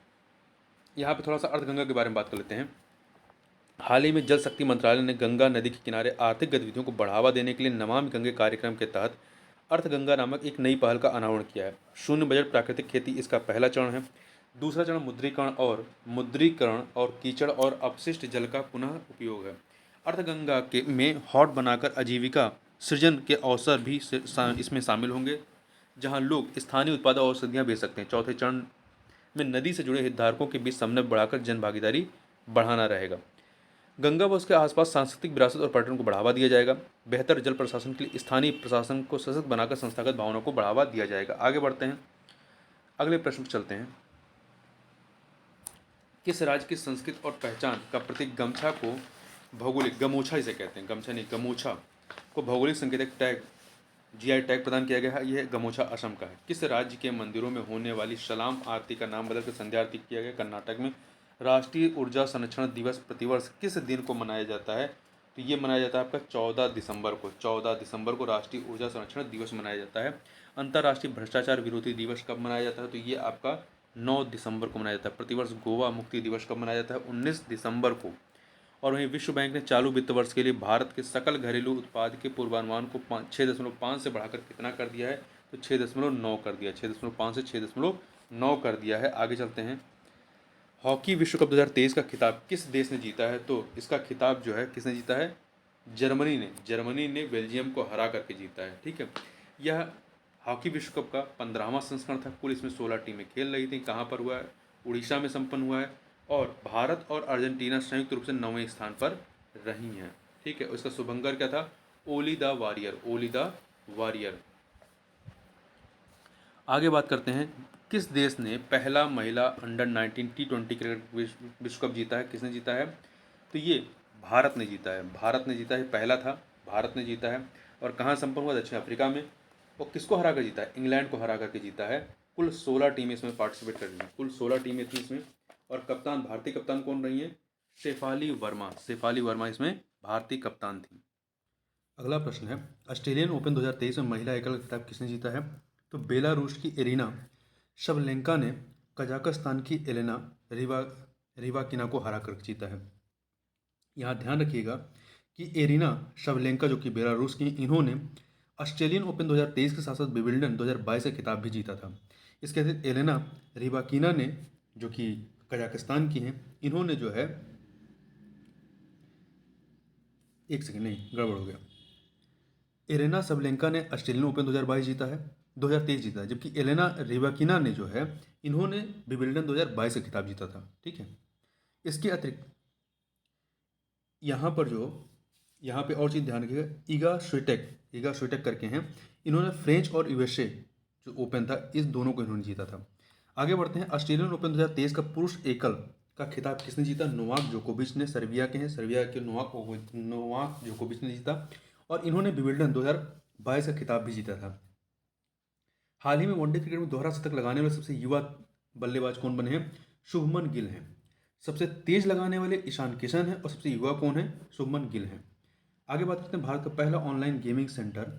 यहाँ पे थोड़ा सा अर्थगंगा के बारे में बात कर लेते हैं। हाल ही में जल शक्ति मंत्रालय ने गंगा नदी के किनारे आर्थिक गतिविधियों को बढ़ावा देने के लिए नमामि गंगे कार्यक्रम के तहत अर्थगंगा नामक एक नई पहल का अनावरण किया है। शून्य बजट प्राकृतिक खेती इसका पहला चरण है। दूसरा चरण मुद्रीकरण और कीचड़ और अपशिष्ट जल का पुनः उपयोग है। अर्थगंगा में हॉट बनाकर आजीविका सृजन के अवसर भी इसमें शामिल होंगे, जहां लोग स्थानीय उत्पाद और औषधियाँ बेच सकते हैं। चौथे चरण में नदी से जुड़े हितधारकों के बीच समन्वय बढ़ाकर जन भागीदारी बढ़ाना रहेगा। गंगा व उसके आसपास सांस्कृतिक विरासत और पर्यटन को बढ़ावा दिया जाएगा। बेहतर जल प्रशासन के लिए स्थानीय प्रशासन को सशक्त बनाकर संस्थागत भावनाओं को बढ़ावा दिया जाएगा। आगे बढ़ते हैं, अगले प्रश्न पर चलते हैं। किस राज्य की संस्कृति और पहचान का प्रतीक गमछा को भौगोलिक, गमोछा इसे कहते हैं, गमछा नहीं गमोछा को भौगोलिक संकेतक टैग जीआई टैग प्रदान किया गया है। यह गमोछा असम का है। किस राज्य के मंदिरों में होने वाली शलाम आरती का नाम बदलकर संध्या आरती किया गया? कर्नाटक में। राष्ट्रीय ऊर्जा संरक्षण दिवस प्रतिवर्ष किस दिन को मनाया जाता है? तो ये मनाया जाता है आपका 14 दिसंबर को। 14 दिसंबर को राष्ट्रीय ऊर्जा संरक्षण दिवस मनाया जाता है। अंतर्राष्ट्रीय भ्रष्टाचार विरोधी दिवस कब मनाया जाता है? तो ये आपका 9 दिसंबर को मनाया जाता है। प्रतिवर्ष गोवा मुक्ति दिवस कब मनाया जाता है? 19 दिसंबर को। और वहीं विश्व बैंक ने चालू वित्त वर्ष के लिए भारत के सकल घरेलू उत्पाद के पूर्वानुमान को 6.5 से बढ़ाकर कितना कर दिया है? तो 6.9 कर दिया। 6.5 से 6.9 कर दिया है। आगे चलते हैं। हॉकी विश्व कप 2023 का खिताब किस देश ने जीता है? तो इसका खिताब जो है किसने जीता है? जर्मनी ने। जर्मनी ने बेल्जियम को हरा करके जीता है। ठीक है, यह हॉकी विश्व कप का 15वां संस्करण था। कुल इसमें 16 टीमें खेल रही थी। कहाँ पर हुआ है? उड़ीसा में संपन्न हुआ है। और भारत और अर्जेंटीना संयुक्त रूप से 9वें स्थान पर रही हैं। ठीक है, उसका शुभंकर क्या था? Olly the warrior. Olly the warrior. आगे बात करते हैं, किस देश ने पहला महिला अंडर 19 T20 क्रिकेट विश्व कप जीता है? किसने जीता है? तो ये भारत ने जीता है। भारत ने जीता है, पहला था, भारत ने जीता है। और कहाँ संपन्न हुआ? दक्षिण अफ्रीका में। और किसको हरा कर जीता है? इंग्लैंड को हरा करके जीता है। कुल 16 टीमें इसमें पार्टिसिपेट कर रही हैं। कुल 16 टीमें थी इसमें। और कप्तान, भारतीय कप्तान कौन रही है? शेफाली वर्मा। शेफाली वर्मा इसमें भारतीय कप्तान थी। अगला प्रश्न है, ऑस्ट्रेलियन ओपन 2023 में महिला एकल खिताब किसने जीता है? तो बेलारूस की एरिना शवलेंका ने कजाकिस्तान की एलेना रिवाकिना को हरा कर जीता है। यहाँ ध्यान रखिएगा कि एरिना शवलेंका जो कि बेलारूस की, इन्होंने ऑस्ट्रेलियन ओपन 2023 के साथ साथ विंबलडन 2022 का खिताब भी जीता था। इसके अतिरिक्त एलेना रिवाकिना ने, जो कि कजाकिस्तान की हैं, इन्होंने जो है, एक सेकंड, नहीं गड़बड़ हो गया। एलेना सबलेंका ने ऑस्ट्रेलियन ओपन 2022 जीता है, 2023 जीता है, जबकि एलेना रिवाकिना ने जो है, इन्होंने विंबलडन 2022 का खिताब जीता था। ठीक है, इसके अतिरिक्त यहाँ पे और चीज़ ध्यान रखिएगा, ईगा स्विटेक करके हैं, इन्होंने फ्रेंच और यूएसए जो ओपन था, इस दोनों को इन्होंने जीता था। आगे बढ़ते हैं, ऑस्ट्रेलियन ओपन 2023 का पुरुष एकल का खिताब किसने जीता? नोवाक जोकोविच ने। सर्बिया के हैं, सर्बिया के नोवाक जोकोविच ने जीता। और इन्होंने विंबलडन 2022 का खिताब भी जीता था। हाल ही में वनडे क्रिकेट में दोहरा शतक लगाने वाले सबसे युवा बल्लेबाज कौन बने हैं? शुभमन गिल हैं। सबसे तेज लगाने वाले ईशान किशन हैं। और सबसे युवा कौन है? शुभमन गिल हैं। आगे बात करते हैं, भारत का पहला online gaming centre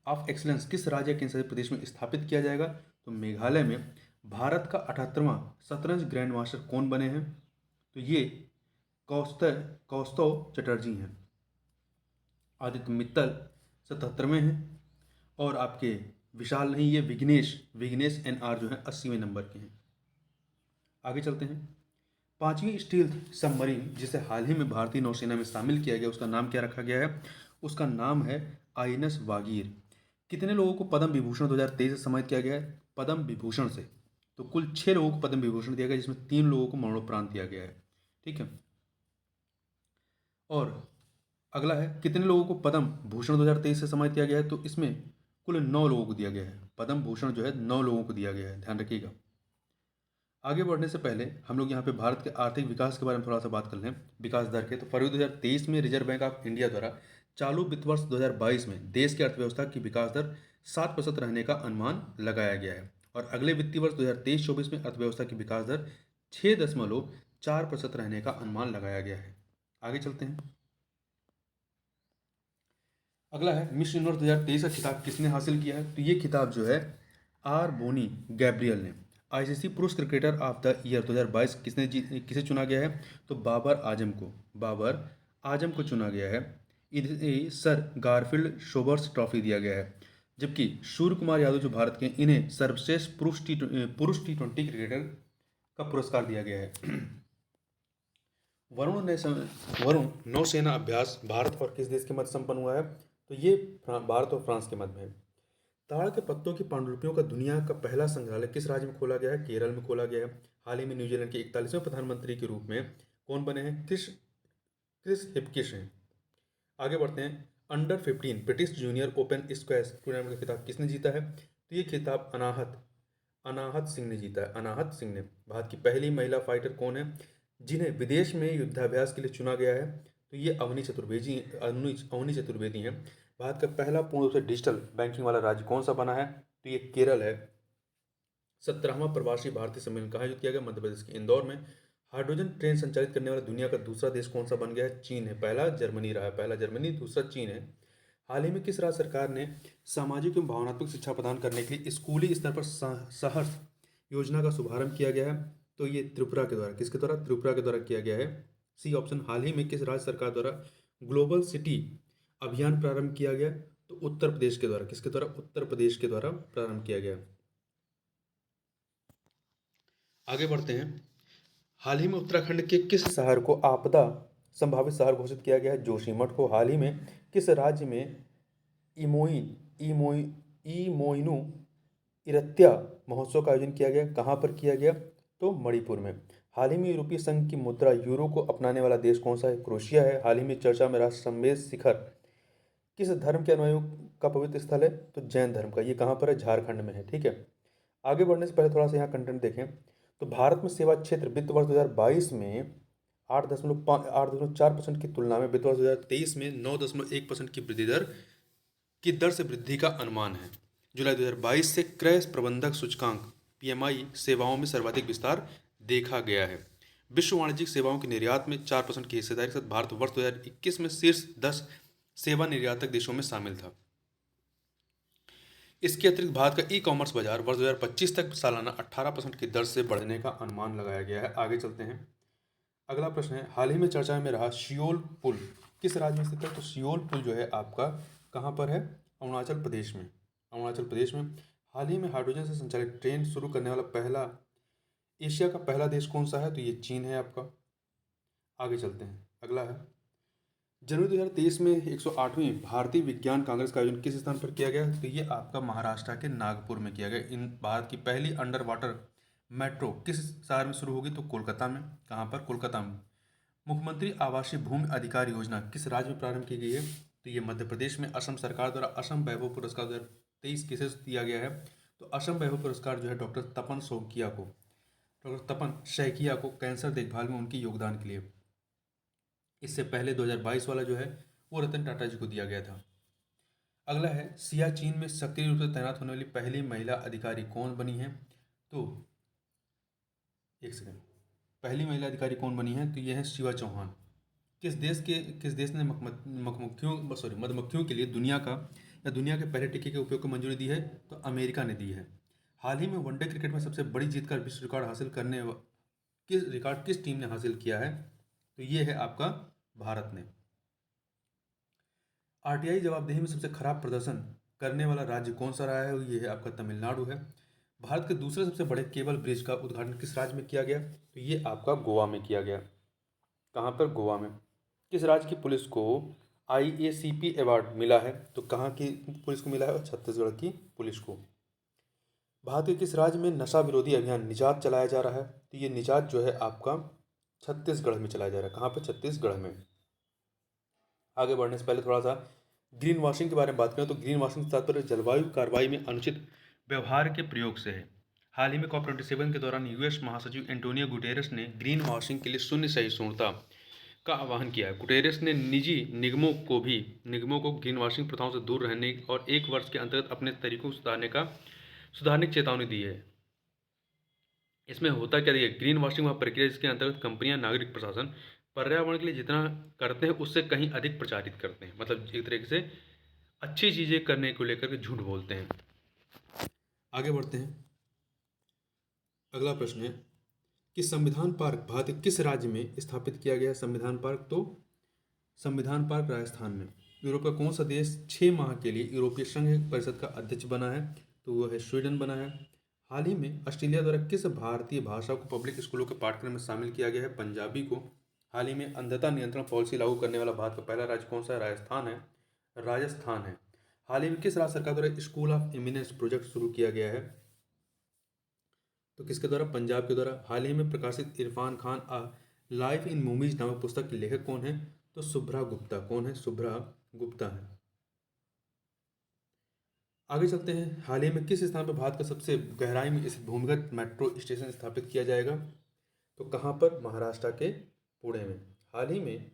of excellence किस राज्य के केंद्र प्रदेश में स्थापित किया जाएगा? तो मेघालय में। भारत का 78वां शतरंज ग्रैंड मास्टर कौन बने हैं? तो ये कौस्तव चटर्जी हैं। आदित्य मित्तल 77वें हैं। और आपके विशाल नहीं, ये विघ्नेश NR जो है 80वें नंबर के हैं। आगे चलते हैं, 5वीं स्टील्थ सबमरीन जिसे हाल ही में भारतीय नौसेना में शामिल किया गया, उसका नाम क्या रखा गया है? उसका नाम है आईएनएस वागीर। कितने लोगों को पद्म विभूषण 2023 से सम्मानित किया गया है? पद्म विभूषण से तो कुल 6 लोगों को पद्म विभूषण दिया गया, जिसमें 3 लोगों को मरणोपरांत दिया गया है। ठीक है, और अगला है, कितने लोगों को पद्म भूषण 2023 से सम्मानित किया गया है? तो इसमें कुल 9 लोगों को दिया गया है। पद्म भूषण जो है 9 लोगों को दिया गया है, ध्यान रखिएगा। आगे बढ़ने से पहले हम लोग यहाँ पे भारत के आर्थिक विकास के बारे में थोड़ा सा बात कर लें, विकास दर के। तो फरवरी 2023 में रिजर्व बैंक ऑफ इंडिया द्वारा चालू वित्त वर्ष 2022 में देश की अर्थव्यवस्था की विकास दर 7% रहने का अनुमान लगाया गया है। और अगले वित्तीय वर्ष 2023-24 में अर्थव्यवस्था की विकास दर 6.4% रहने का अनुमान लगाया गया है। आगे चलते हैं, अगला है, मिस यूनिवर्स 2023 का खिताब किसने हासिल किया है? तो ये खिताब जो है आर बोनी गैब्रियल ने। आईसीसी पुरुष क्रिकेटर ऑफ द ईयर 2022 किसे चुना गया है? तो बाबर आजम को चुना गया है। इन्हें सर गारफील्ड सोबर्स ट्रॉफी दिया गया है। जबकि सूर्य कुमार यादव जो भारत के, इन्हें सर्वश्रेष्ठ पुरुष T20 क्रिकेटर का पुरस्कार दिया गया है। वरुण नौसेना अभ्यास भारत और किस देश के मध्य संपन्न हुआ है? तो ये भारत और फ्रांस के मध्य में। ताड़ के पत्तों की पांडुलिपियों का दुनिया का पहला संग्रहालय किस राज्य में खोला गया है? केरल में खोला गया है। हाल ही में न्यूजीलैंड के 41वें प्रधानमंत्री के रूप में कौन बने हैं? क्रिस हिपकिश हैं। आगे बढ़ते हैं। Under 15 British junior open squash tournament का खिताब किसने जीता है? तो ये खिताब अनाहत अनाहत सिंह ने जीता है। अनाहत सिंह ने। भारत की पहली महिला फाइटर कौन है जिन्हें विदेश में युद्धाभ्यास के लिए चुना गया है? तो ये अवनी चतुर्वेदी हैं। भारत का पहला पूर्ण रूप से डिजिटल बैंकिंग वाला राज्य कौन सा बना है? तो ये केरल है। 17वां प्रवासी भारतीय सम्मेलन कहाँ आयोजित किया गया? मध्य प्रदेश के इंदौर में। हाइड्रोजन ट्रेन संचालित करने वाला दुनिया का दूसरा देश कौन सा बन गया है? चीन है। पहला जर्मनी रहा है। पहला जर्मनी, दूसरा चीन है। हाल ही में किस राज्य सरकार ने सामाजिक एवं भावनात्मक शिक्षा प्रदान करने के लिए स्कूली स्तर पर सहर्ष योजना का शुभारंभ किया गया है? तो ये त्रिपुरा के द्वारा। किसके द्वारा? त्रिपुरा के द्वारा किया गया है। C option. हाल ही में किस राज्य सरकार द्वारा ग्लोबल सिटी अभियान प्रारंभ किया गया? तो उत्तर प्रदेश के द्वारा। किसके द्वारा? उत्तर प्रदेश के द्वारा प्रारंभ किया गया। आगे बढ़ते हैं। हाल ही में उत्तराखंड के किस शहर को आपदा संभावित शहर घोषित किया गया है? जोशीमठ को। हाल ही में किस राज्य में इमोइन इमोइ इमोइनु इरत्या महोत्सव का आयोजन किया गया? कहाँ पर किया गया? तो मणिपुर में। हाल ही में यूरोपीय संघ की मुद्रा यूरो को अपनाने वाला देश कौन सा है? क्रोएशिया है। हाल ही में चर्चा में राष्ट्रसंघ शिखर किस धर्म के अनुयायियों का पवित्र स्थल है? तो जैन धर्म का। ये कहाँ पर है? झारखंड में है। ठीक है। आगे बढ़ने से पहले थोड़ा सा यहाँ कंटेंट देखें। तो भारत में सेवा क्षेत्र वित्त वर्ष 2022 में 8.4% की तुलना में वित्त वर्ष 2023 में 9.1% की वृद्धि दर से वृद्धि का अनुमान है। जुलाई 2022 से क्रय प्रबंधक सूचकांक पीएमआई सेवाओं में सर्वाधिक विस्तार देखा गया है। विश्व वाणिज्यिक सेवाओं के निर्यात में 4% की हिस्सेदारी के साथ भारत वर्ष 2021 में शीर्ष 10 सेवा निर्यातक देशों में शामिल था। इसके अतिरिक्त भारत का ई कॉमर्स बाजार वर्ष 2025 तक सालाना 18% की दर से बढ़ने का अनुमान लगाया गया है। आगे चलते हैं। अगला प्रश्न है, हाल ही में चर्चा में रहा सियोल पुल किस राज्य में स्थित है? तो सियोल पुल जो है आपका कहाँ पर है? अरुणाचल प्रदेश में। अरुणाचल प्रदेश में। हाल ही में हाइड्रोजन से संचालित ट्रेन शुरू करने वाला पहला एशिया का पहला देश कौन सा है? तो ये चीन है आपका। आगे चलते हैं। अगला है, जनवरी 2023 में 108वीं भारतीय विज्ञान कांग्रेस का आयोजन किस स्थान पर किया गया? तो ये आपका महाराष्ट्र के नागपुर में किया गया। इन भारत की पहली अंडर वाटर मेट्रो किस शहर में शुरू होगी? तो कोलकाता में। कहाँ पर? कोलकाता में। मुख्यमंत्री आवासीय भूमि अधिकार योजना किस राज्य में प्रारंभ की गई है? तो ये मध्य प्रदेश में। असम सरकार द्वारा असम वैभव पुरस्कार 2023 किसे दिया गया है? तो असम वैभव पुरस्कार जो है डॉक्टर तपन शैकिया को कैंसर देखभाल में उनके योगदान के लिए। इससे पहले 2022 वाला जो है वो रतन टाटा जी को दिया गया था। अगला है, सियाचिन में सक्रिय रूप से तैनात होने वाली पहली महिला अधिकारी कौन बनी है? तो एक सेकंड, पहली महिला अधिकारी कौन बनी है? तो यह है शिवा चौहान। किस देश ने मधुमक्खियों के लिए दुनिया के पहले टीके के उपयोग को मंजूरी दी है? तो अमेरिका ने दी है। हाल ही में वनडे क्रिकेट में सबसे बड़ी जीत का विश्व रिकॉर्ड हासिल करने किस टीम ने हासिल किया है? तो ये है आपका भारत ने। आरटीआई जवाबदेही में सबसे खराब प्रदर्शन करने वाला राज्य कौन सा रहा है? ये है आपका तमिलनाडु है। भारत के दूसरे सबसे बड़े केबल ब्रिज का उद्घाटन किस राज्य में किया गया? तो ये आपका गोवा में किया गया। कहाँ पर? गोवा में। किस राज्य की पुलिस को IACP अवार्ड मिला है? तो कहाँ की पुलिस को मिला है? छत्तीसगढ़ की पुलिस को। भारत के किस राज्य में नशा विरोधी अभियान निजात चलाया जा रहा है? तो ये निजात जो है आपका छत्तीसगढ़ में चलाया जा रहा है। कहाँ पर? छत्तीसगढ़ में। आगे बढ़ने से पहले थोड़ा सा ग्रीन वॉशिंग के बारे में बात करें तो ग्रीन वॉशिंग से तात्पर्य जलवायु कार्रवाई में अनुचित व्यवहार के प्रयोग से है। हाल ही में COP27 के दौरान यूएस महासचिव एंटोनियो गुटेरेस ने ग्रीन वॉशिंग के लिए शून्य सहिष्णुता का आह्वान किया है। गुटेरेस ने निजी निगमों को ग्रीन वॉशिंग प्रथाओं से दूर रहने और 1 वर्ष के अंतर्गत अपने तरीकों को सुधारने की चेतावनी दी है। इसमें होता क्या है, ग्रीन वॉशिंग वह प्रक्रिया जिसके अंतर्गत कंपनियां नागरिक प्रशासन पर्यावरण के लिए जितना करते हैं उससे कहीं अधिक प्रचारित करते हैं। मतलब एक तरीके से अच्छी चीज़ें करने को लेकर के झूठ बोलते हैं। आगे बढ़ते हैं। अगला प्रश्न है कि संविधान पार्क भारत के किस राज्य में स्थापित किया गया? संविधान पार्क, तो संविधान पार्क राजस्थान में। यूरोप का कौन सा देश 6 माह के लिए यूरोपीय संघ परिषद का अध्यक्ष बना है? तो वह है स्वीडन बना है। हाल ही में ऑस्ट्रेलिया द्वारा किस भारतीय भाषा को पब्लिक स्कूलों के पाठ्यक्रम में शामिल किया गया है? पंजाबी को। हाल ही में अंधता नियंत्रण पॉलिसी लागू करने वाला भारत का पहला राज्य कौन सा है? राजस्थान है। हाल ही में किस राज्य सरकार द्वारा स्कूल ऑफ एमिनेंस प्रोजेक्ट शुरू किया गया है? तो किसके द्वारा? पंजाब के द्वारा। हाल ही में प्रकाशित Irfan Khan life in movies नामक पुस्तक के लेखक कौन है? तो शुभ्रा गुप्ता। कौन है? शुभ्रा गुप्ता है। आगे चलते हैं। हाल ही में किस स्थान पर भारत का सबसे गहराई में स्थित भूमिगत मेट्रो स्टेशन स्थापित किया जाएगा? तो कहाँ पर? महाराष्ट्र के पुणे में। हाल ही में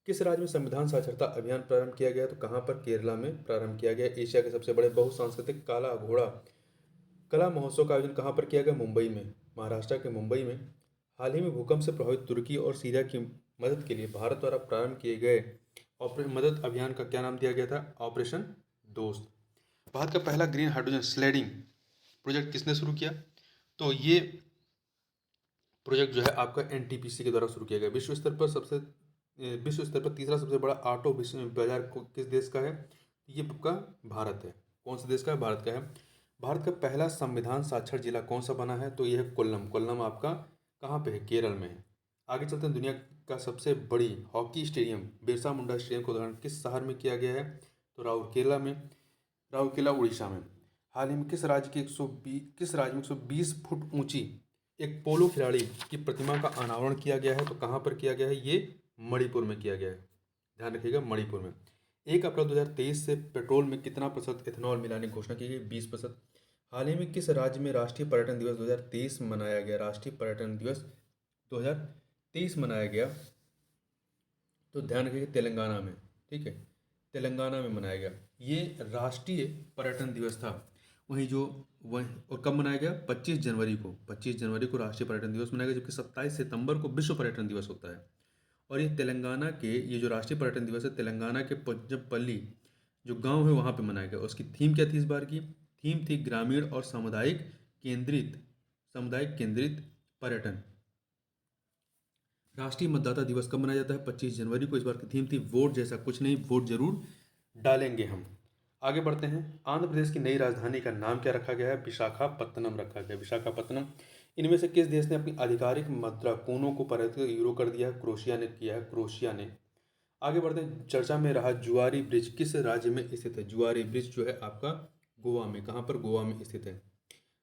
किस राज्य में संविधान साक्षरता अभियान प्रारंभ किया गया? तो कहाँ पर? केरला में प्रारंभ किया गया। एशिया के सबसे बड़े बहुसांस्कृतिक काला घोड़ा कला महोत्सव का आयोजन कहाँ पर किया गया? मुंबई में। महाराष्ट्र के मुंबई में। हाल ही में भूकंप से प्रभावित तुर्की और सीरिया की मदद के लिए भारत द्वारा प्रारंभ किए गए ऑपरेशन मदद अभियान का क्या नाम दिया गया था? ऑपरेशन दोस्त। भारत का पहला ग्रीन हाइड्रोजन स्लेडिंग प्रोजेक्ट किसने शुरू किया? तो ये प्रोजेक्ट जो है आपका एनटीपीसी के द्वारा शुरू किया गया। विश्व स्तर पर तीसरा सबसे बड़ा ऑटो बाजार किस देश का है? ये आपका भारत है। कौन से देश का है? भारत का है। भारत का पहला संविधान साक्षर जिला कौन सा बना है? तो यह है कोल्लम। कोल्लम आपका कहाँ पे है? केरल में है। आगे चलते हैं। दुनिया का सबसे बड़ी hockey stadium Birsa Munda stadium का उद्घाटन किस शहर में किया गया है? तो राउरकेला में। राउरकेला उड़ीसा में। हाल ही में किस राज्य में 120 फुट ऊंची एक पोलो खिलाड़ी की प्रतिमा का अनावरण किया गया है? तो कहाँ पर किया गया है? ये मणिपुर में किया गया है। ध्यान रखिएगा, मणिपुर में। 1 अप्रैल 2023 से पेट्रोल में कितना प्रतिशत इथेनॉल मिलाने की घोषणा की गई? 20%। हाल ही में किस राज्य में राष्ट्रीय पर्यटन दिवस 2023 मनाया गया? राष्ट्रीय पर्यटन दिवस 2023 मनाया गया। तो ध्यान रखिएगा, तेलंगाना में। ठीक है, तेलंगाना में मनाया गया। ये राष्ट्रीय पर्यटन दिवस था। वहीं और कब मनाया गया? 25 जनवरी को। 25 जनवरी को राष्ट्रीय पर्यटन दिवस मनाया गया, जबकि 27 सितंबर को विश्व पर्यटन दिवस होता है। और ये तेलंगाना के ये जो राष्ट्रीय पर्यटन दिवस है, तेलंगाना के पंजमपल्ली जो गांव है वहाँ पे मनाया गया। उसकी थीम क्या थी इस बार की? थीम थी ग्रामीण और सामुदायिक केंद्रित पर्यटन। राष्ट्रीय मतदाता दिवस कब मनाया जाता है? 25 जनवरी को। इस बार की थीम थी वोट जैसा कुछ नहीं, वोट जरूर डालेंगे हम। आगे बढ़ते हैं। आंध्र प्रदेश की नई राजधानी का नाम क्या रखा गया है? विशाखापत्तनम रखा गया। विशाखापत्तनम। इनमें से किस देश ने अपनी आधिकारिक मुद्रा पूनो को परिवर्तित यूरो कर दिया है? क्रोशिया ने किया है। क्रोशिया ने। आगे बढ़ते हैं। चर्चा में रहा जुआरी ब्रिज किस राज्य में स्थित है? जुआरी ब्रिज जो है आपका गोवा में। कहाँ पर? गोवा में स्थित है।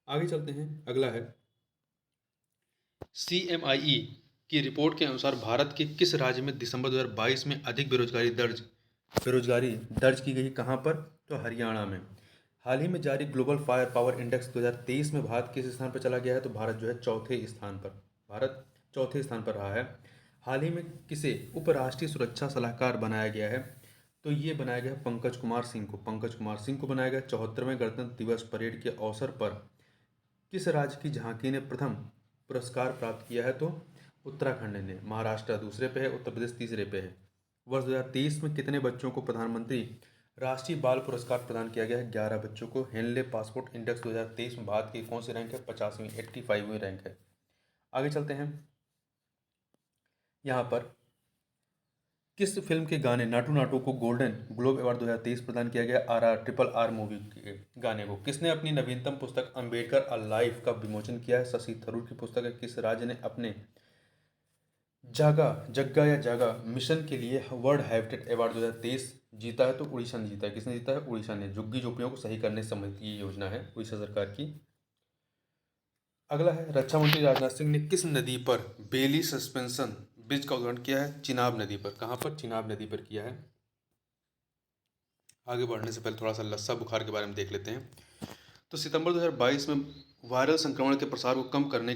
आगे चलते हैं। अगला है CMIE की रिपोर्ट के अनुसार भारत के किस राज्य में दिसंबर 2022 में अधिक बेरोजगारी दर्ज की गई? कहाँ पर? तो हरियाणा में। हाल ही में जारी ग्लोबल फायर पावर इंडेक्स 2023 में भारत किस स्थान पर चला गया है? तो भारत जो है चौथे स्थान पर। भारत चौथे स्थान पर रहा है। हाल ही में किसे उपराष्ट्रीय सुरक्षा सलाहकार बनाया गया है? तो ये बनाया गया पंकज कुमार सिंह को। पंकज कुमार सिंह को बनाया गया। 74वें गणतंत्र दिवस परेड के अवसर पर किस राज्य की झांकी ने प्रथम पुरस्कार प्राप्त किया है? तो उत्तराखंड ने। महाराष्ट्र दूसरे पे है, उत्तर प्रदेश तीसरे पे है। वर्ष 2023 में कितने बच्चों को प्रधानमंत्री राष्ट्रीय बाल पुरस्कार प्रदान किया गया है? 11 बच्चों को। हेनले पासपोर्ट इंडेक्स 2023 में भारत की कौन सी रैंक है? 50वीं, 85वीं रैंक है। आगे चलते हैं। यहाँ पर किस फिल्म के गाने नाटू नाटू को गोल्डन ग्लोब अवार्ड 2023 प्रदान किया गया? RRR मूवी के गाने को। किसने अपनी नवीनतम पुस्तक अंबेडकर अ लाइफ का विमोचन किया है? शशि थरूर की पुस्तक है। किस राज्य ने अपने जागा मिशन के लिए वर्ल्ड हैबिटेट अवार्ड 2023 जीता है? तो उड़ीसा ने जीता है। किसने जीता है? उड़ीसा ने। झुग्गी झोपड़ियों को सही करने संबंधित ये योजना है उड़ीसा सरकार की। अगला है। रक्षा मंत्री राजनाथ सिंह ने किस नदी पर बेली सस्पेंशन ब्रिज का उद्घाटन किया है? चिनाब नदी पर। कहाँ पर? चिनाब नदी पर किया है। आगे बढ़ने से पहले थोड़ा सा लस्सा बुखार के बारे में देख लेते हैं। तो सितंबर 2022 में वायरल संक्रमण के प्रसार को कम करने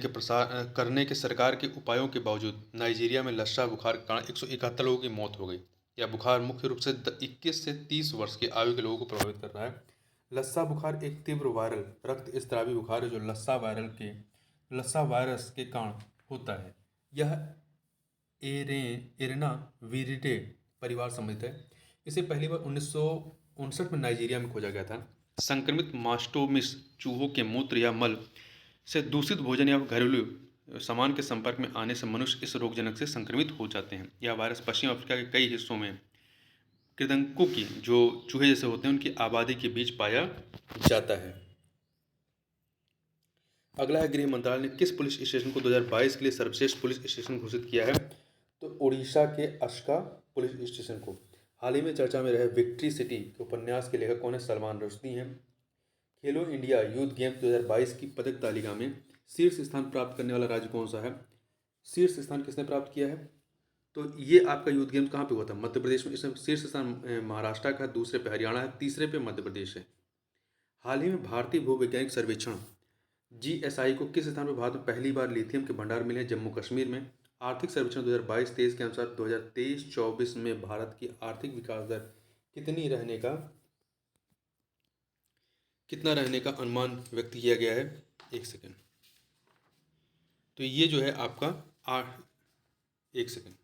के सरकार के उपायों के बावजूद नाइजीरिया में लस्सा बुखार के कारण 171 लोगों की मौत हो गई। यह बुखार मुख्य रूप से 21 से 30 वर्ष की आयु के लोगों को प्रभावित कर रहा है। लस्सा बुखार एक तीव्र वायरल रक्त स्रावी बुखार है जो लस्सा वायरस के कारण होता है। यह एरेना वीरिडे परिवार संबंधित है। इसे पहली बार 1959 में नाइजीरिया में खोजा गया था। संक्रमित मास्टोमिस चूहों के मूत्र या मल से दूषित भोजन या घरेलू सामान के संपर्क में आने से मनुष्य इस रोगजनक से संक्रमित हो जाते हैं। यह वायरस पश्चिम अफ्रीका के कई हिस्सों में कृदंकों की जो चूहे जैसे होते हैं उनकी आबादी के बीच पाया जाता है। अगला है। गृह मंत्रालय ने किस पुलिस स्टेशन को 2022 के लिए सर्वश्रेष्ठ पुलिस स्टेशन घोषित किया है? तो उड़ीसा के अस्का पुलिस स्टेशन को। हाल ही में चर्चा में रहे विक्ट्री सिटी के उपन्यास के लेखक कौन है? सलमान रुश्दी हैं। खेलो इंडिया यूथ गेम्स 2022 की पदक तालिका में शीर्ष स्थान प्राप्त करने वाला राज्य कौन सा है? शीर्ष स्थान किसने प्राप्त किया है? तो ये आपका यूथ गेम्स कहाँ पे हुआ था? मध्य प्रदेश में। इसमें शीर्ष स्थान महाराष्ट्र का है, दूसरे पे हरियाणा है, तीसरे पे मध्य प्रदेश है। हाल ही में भारतीय भूवैज्ञानिक सर्वेक्षण जीएसआई को किस स्थान पर भारत में पहली बार लिथियम के भंडार मिले? जम्मू कश्मीर में। आर्थिक सर्वेक्षण 2022-23 के अनुसार 2023-24 में भारत की आर्थिक विकास दर कितना रहने का अनुमान व्यक्त किया गया है? एक सेकेंड। तो ये जो है आपका एक सेकेंड।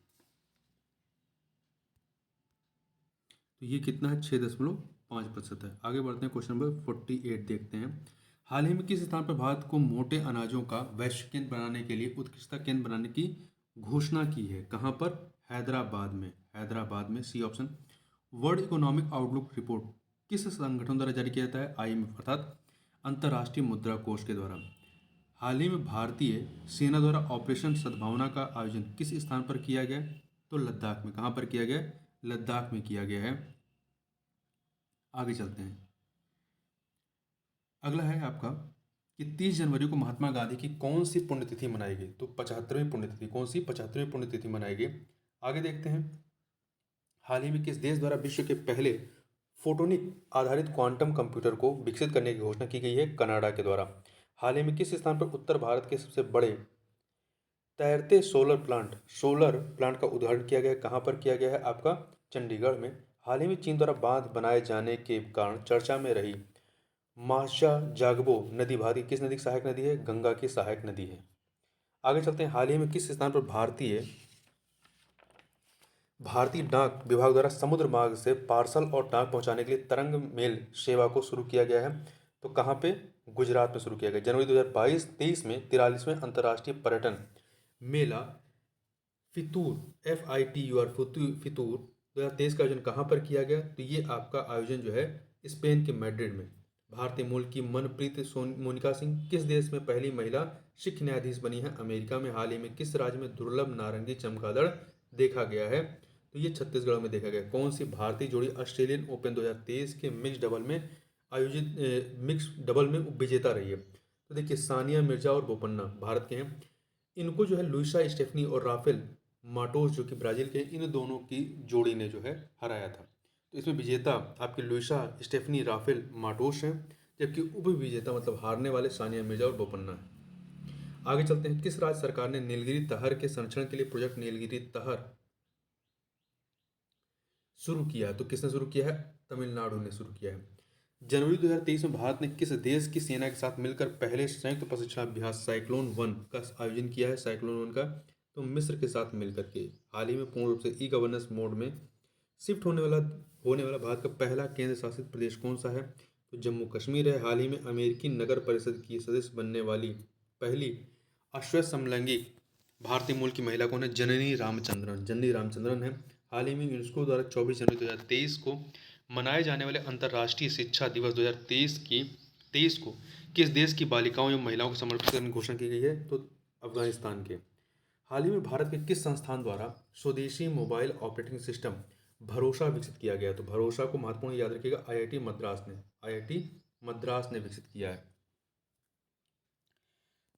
तो ये कितना है? 6.5% है। आगे बढ़ते हैं, क्वेश्चन नंबर 48 देखते हैं। हाल ही में किस स्थान पर भारत को मोटे अनाजों का वैश्विक केंद्र बनाने के लिए उत्कृष्टता केंद्र बनाने की घोषणा की है? कहाँ पर? हैदराबाद में। हैदराबाद में, C option. World economic outlook report किस संगठन द्वारा जारी किया जाता है? IMF अर्थात अंतर्राष्ट्रीय मुद्रा कोष के द्वारा। हाल ही में भारतीय सेना द्वारा ऑपरेशन सद्भावना का आयोजन किस स्थान पर किया गया? तो लद्दाख में। कहाँ पर किया गया? लद्दाख में किया गया है। आगे चलते हैं। अगला है आपका कि 30 जनवरी को महात्मा गांधी की कौन सी पुण्यतिथि मनाई गई? तो 75वीं पुण्यतिथि। कौन सी? 75वीं पुण्यतिथि मनाई गई। आगे देखते हैं। हाल ही में किस देश द्वारा विश्व के पहले फोटोनिक आधारित क्वांटम कंप्यूटर को विकसित करने की घोषणा की गई है? कनाडा के द्वारा। हाल ही में किस स्थान पर उत्तर भारत के सबसे बड़े तैरते सोलर प्लांट का उद्घाटन किया गया है? कहाँ पर किया गया है? आपका चंडीगढ़ में। हाल ही में चीन द्वारा बांध बनाए जाने के कारण चर्चा में रही माशा जागबो नदी भारत की किस नदी की सहायक नदी है? गंगा की सहायक नदी है। आगे चलते हैं। हाल ही में किस स्थान पर भारतीय डाक विभाग द्वारा समुद्र मार्ग से पार्सल और डाक पहुंचाने के लिए तरंग मेल सेवा को शुरू किया गया है? तो कहाँ पे? गुजरात में शुरू किया गया। जनवरी 2022-23 में 43वें अंतर्राष्ट्रीय पर्यटन मेला फितूर फितूर 2023 का आयोजन कहाँ पर किया गया? तो ये आपका आयोजन जो है स्पेन के मैड्रिड में। भारतीय मूल की मनप्रीत मोनिका सिंह किस देश में पहली महिला सिख न्यायाधीश बनी है? अमेरिका में। हाल ही में किस राज्य में दुर्लभ नारंगी चमगादड़ देखा गया है? तो ये छत्तीसगढ़ में देखा गया। कौन सी भारतीय जोड़ी ऑस्ट्रेलियन ओपन 2023 के मिक्स डबल में विजेता रही है? तो देखिए, सानिया मिर्जा और बोपन्ना भारत के हैं। इनको जो है लुइसा स्टेफनी और राफेल माटोस जो कि ब्राजील के, इन दोनों की जोड़ी ने जो है हराया था। तो इसमें विजेता आपके लुइसा स्टेफनी राफेल माटोस हैं, जबकि उप विजेता मतलब हारने वाले सानिया मिर्जा और बोपन्ना हैं। आगे चलते हैं। किस राज्य सरकार ने नीलगिरी तहर के संरक्षण के लिए प्रोजेक्ट नीलगिरी तहर शुरू किया? तो किसने शुरू किया है? तमिलनाडु ने शुरू किया है। जनवरी 2023 में भारत ने किस देश की सेना के साथ मिलकर पहले संयुक्त प्रशिक्षण अभ्यास साइक्लोन 1 का आयोजन किया है? साइक्लोन 1 का तो मिस्र के साथ मिलकर के। हाल ही में पूर्ण रूप से ई गवर्नेंस मोड में शिफ्ट होने वाला भारत का पहला केंद्र शासित प्रदेश कौन सा है? तो जम्मू कश्मीर है। हाल ही में अमेरिकी नगर परिषद की सदस्य बनने वाली पहली अश्वेत समलैंगिक भारतीय मूल की महिला कौन है? जननी रामचंद्रन है। हाल ही में यूनेस्को द्वारा 24 जनवरी 2023 को मनाए जाने वाले अंतर्राष्ट्रीय शिक्षा दिवस 2023 को किस देश की बालिकाओं एवं महिलाओं को समर्पित करने की घोषणा की गई है? तो अफगानिस्तान के। हाल ही में भारत के किस संस्थान द्वारा स्वदेशी मोबाइल ऑपरेटिंग सिस्टम भरोसा विकसित किया गया? तो भरोसा को महत्वपूर्ण याद रखिएगा, IIT मद्रास ने विकसित किया है।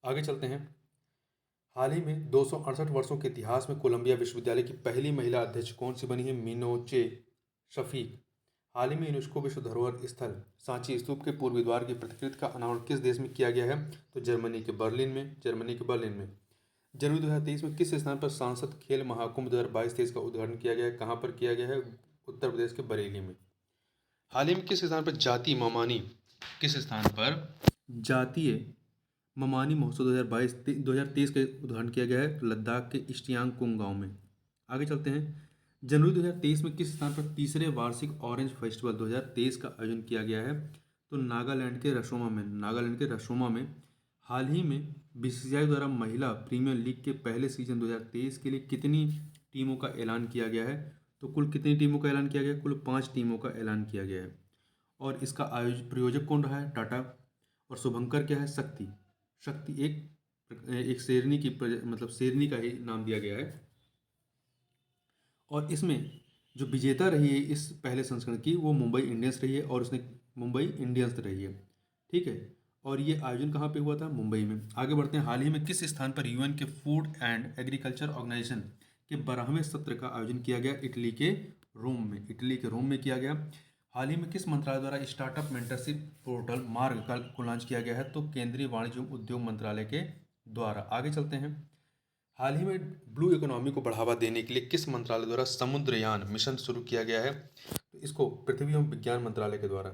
आगे चलते हैं। हाल ही में 268 वर्षों के इतिहास में कोलंबिया विश्वविद्यालय की पहली महिला अध्यक्ष कौन सी बनी है? मीनोचे शफीक। हाल ही में यूनेस्को विश्व धरोहर स्थल सांची स्तूप के पूर्वी द्वार की प्रतिकृति का अनावरण किस देश में किया गया है? तो जर्मनी के बर्लिन में। जनवरी 2023 में किस स्थान पर सांसद खेल महाकुंभ 2022-23 का उद्घाटन किया गया है? कहाँ पर किया गया है? उत्तर प्रदेश के बरेली में। हाल ही में किस स्थान पर जातीय ममानी महोत्सव 2023 का उद्घाटन किया गया है? तो लद्दाख के इश्तियांगकुंग गांव में। आगे चलते हैं। जनवरी 2023 में किस स्थान पर तीसरे वार्षिक ऑरेंज फेस्टिवल 2023 का आयोजन किया गया है? तो नागालैंड के रसोमा में। हाल ही में BCCI द्वारा महिला प्रीमियर लीग के पहले सीजन 2023 के लिए कितनी टीमों का ऐलान किया गया है? तो कुल कितनी टीमों का ऐलान किया गया है? कुल 5 टीमों का ऐलान किया गया है। और इसका प्रायोजक कौन रहा है? टाटा। और शुभंकर क्या है? शक्ति एक शेरनी की मतलब शेरनी का ही नाम दिया गया है। और इसमें जो विजेता रही है इस पहले संस्करण की, वो मुंबई इंडियंस रही है और उसने मुंबई इंडियंस रही है। ठीक है। और ये आयोजन कहाँ पे हुआ था? मुंबई में। आगे बढ़ते हैं। हाल ही में किस स्थान पर UN के फूड एंड एग्रीकल्चर ऑर्गेनाइजेशन के 12वें सत्र का आयोजन किया गया इटली के रोम में किया गया। हाल ही में किस मंत्रालय द्वारा स्टार्टअप मेंटरशिप पोर्टल मार्ग को लॉन्च किया गया है? तो केंद्रीय वाणिज्य एवं उद्योग मंत्रालय के द्वारा। आगे चलते हैं। हाल ही में ब्लू इकोनॉमी को बढ़ावा देने के लिए किस मंत्रालय द्वारा समुद्रयान मिशन शुरू किया गया है? तो इसको पृथ्वी एवं विज्ञान मंत्रालय के द्वारा।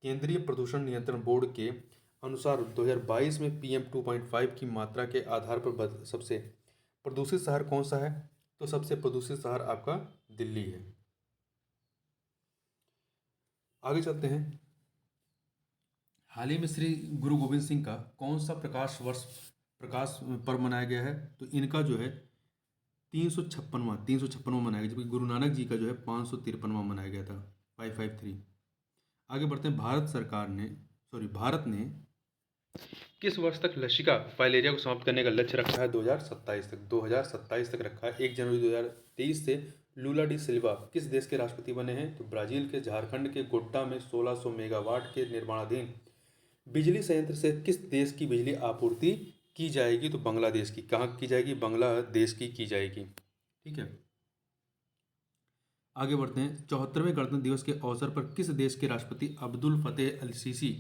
केंद्रीय प्रदूषण नियंत्रण बोर्ड के अनुसार 2022 में PM 2.5 की मात्रा के आधार पर सबसे प्रदूषित शहर कौन सा है? तो सबसे प्रदूषित शहर आपका दिल्ली है। आगे चलते हैं। हाल ही में श्री गुरु गोविंद सिंह का कौन सा प्रकाश पर्व मनाया गया है? तो इनका जो है 356वां मनाया गया, जबकि गुरु नानक जी का जो है 553वां मनाया गया था, 553। आगे बढ़ते हैं। भारत ने किस वर्ष तक लसिका फाइलेरिया को समाप्त करने का लक्ष्य रखा है? 2027 तक रखा है। 1 जनवरी 2023 से लूला डी सिल्वा किस देश के राष्ट्रपति बने हैं? तो ब्राजील के झारखंड के गोड्डा में 1600 मेगावाट के निर्माणाधीन बिजली संयंत्र से किस देश की बिजली आपूर्ति की जाएगी? तो बांग्लादेश की। कहाँ की जाएगी? बांग्लादेश की जाएगी। ठीक है। आगे बढ़ते हैं। 74वें गणतंत्र दिवस के अवसर पर किस देश के राष्ट्रपति अब्दुल फतेह अल सीसी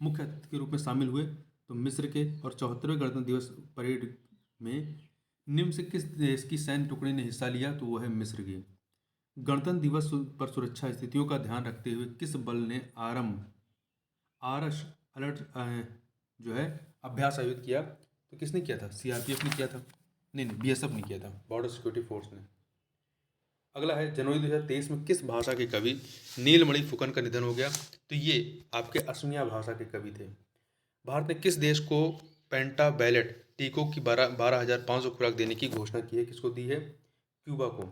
मुख्य अतिथि के रूप में शामिल हुए? तो मिस्र के। और 74वें गणतंत्र दिवस परेड में निम्न से किस देश की सैन्य टुकड़ी ने हिस्सा लिया? तो वह है मिस्र की। गणतंत्र दिवस पर सुरक्षा स्थितियों का ध्यान रखते हुए किस बल ने आरश अलर्ट जो है अभ्यास आयोजित किया? तो किसने किया था? CRPF ने किया था। नहीं, BSF ने किया था, बॉर्डर सिक्योरिटी फोर्स ने। अगला है, जनवरी 2023 में किस भाषा के कवि नीलमणि फुकन का निधन हो गया? तो ये आपके असमिया भाषा के कवि थे। भारत ने किस देश को पेंटाबैलेट टीकों की 12,500 खुराक देने की घोषणा की है? किसको दी है? क्यूबा को।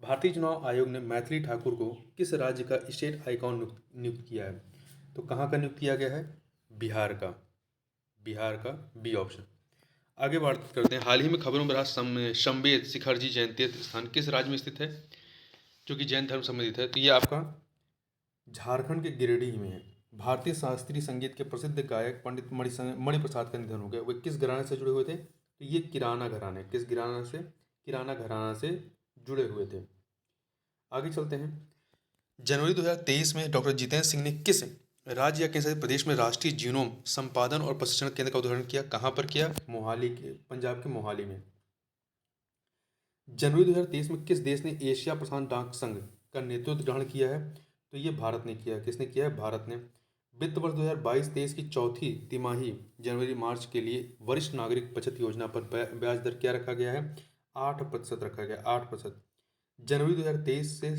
भारतीय चुनाव आयोग ने मैथिली ठाकुर को किस राज्य का स्टेट आइकॉन नियुक्त किया है? तो कहाँ का नियुक्त किया गया है? बिहार का बी ऑप्शन। आगे बात करते हैं। हाल ही में खबरों में रहा शंबेद शिखरजी जैन तीर्थ स्थान किस राज्य में स्थित है, जो कि जैन धर्म संबंधित है? तो ये आपका झारखंड के गिरिडीह में है। भारतीय शास्त्रीय संगीत के प्रसिद्ध गायक पंडित मणिप्रसाद का निधन हो गया। वे किस घराने से जुड़े हुए थे? तो ये किराना घराने। किस घराना से? किराना घराना से जुड़े हुए थे। आगे चलते हैं। जनवरी 2023 में डॉक्टर जितेंद्र सिंह ने किस राज्य या केंद्र शासित प्रदेश में राष्ट्रीय जीनोम संपादन और प्रशिक्षण केंद्र का उद्घाटन किया? कहाँ पर किया? मोहाली के, पंजाब के मोहाली में। जनवरी 2023 में किस देश ने एशिया प्रशांत डाक संघ का नेतृत्व ग्रहण किया है? तो ये भारत ने किया। किसने किया है? भारत ने। वित्त वर्ष 2022-23 की चौथी तिमाही जनवरी मार्च के लिए वरिष्ठ नागरिक बचत योजना पर ब्याज दर क्या रखा गया है? 8% रखा गया, 8%। जनवरी 2023 से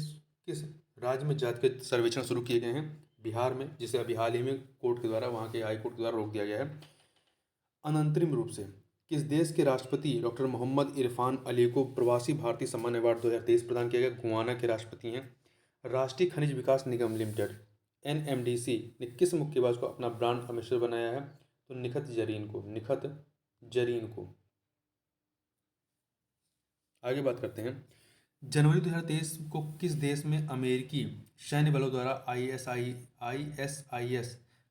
किस राज्य में जाति के सर्वेक्षण शुरू किए गए हैं? बिहार में, जिसे अभी हाल ही में कोर्ट के द्वारा, वहाँ के हाई कोर्ट के द्वारा रोक दिया गया है। अनंतरिम रूप से किस देश के राष्ट्रपति डॉक्टर मोहम्मद इरफान अली को प्रवासी भारतीय सम्मान अवार्ड 2023 प्रदान किया गया? गुआना के राष्ट्रपति हैं। राष्ट्रीय खनिज विकास निगम लिमिटेड NMDC ने किस मुक्केबाज को अपना ब्रांड एम्बेसडर बनाया है? तो निखत जरीन को। आगे बात करते हैं। जनवरी 2023 को किस देश में अमेरिकी सैन्य बलों द्वारा ISIS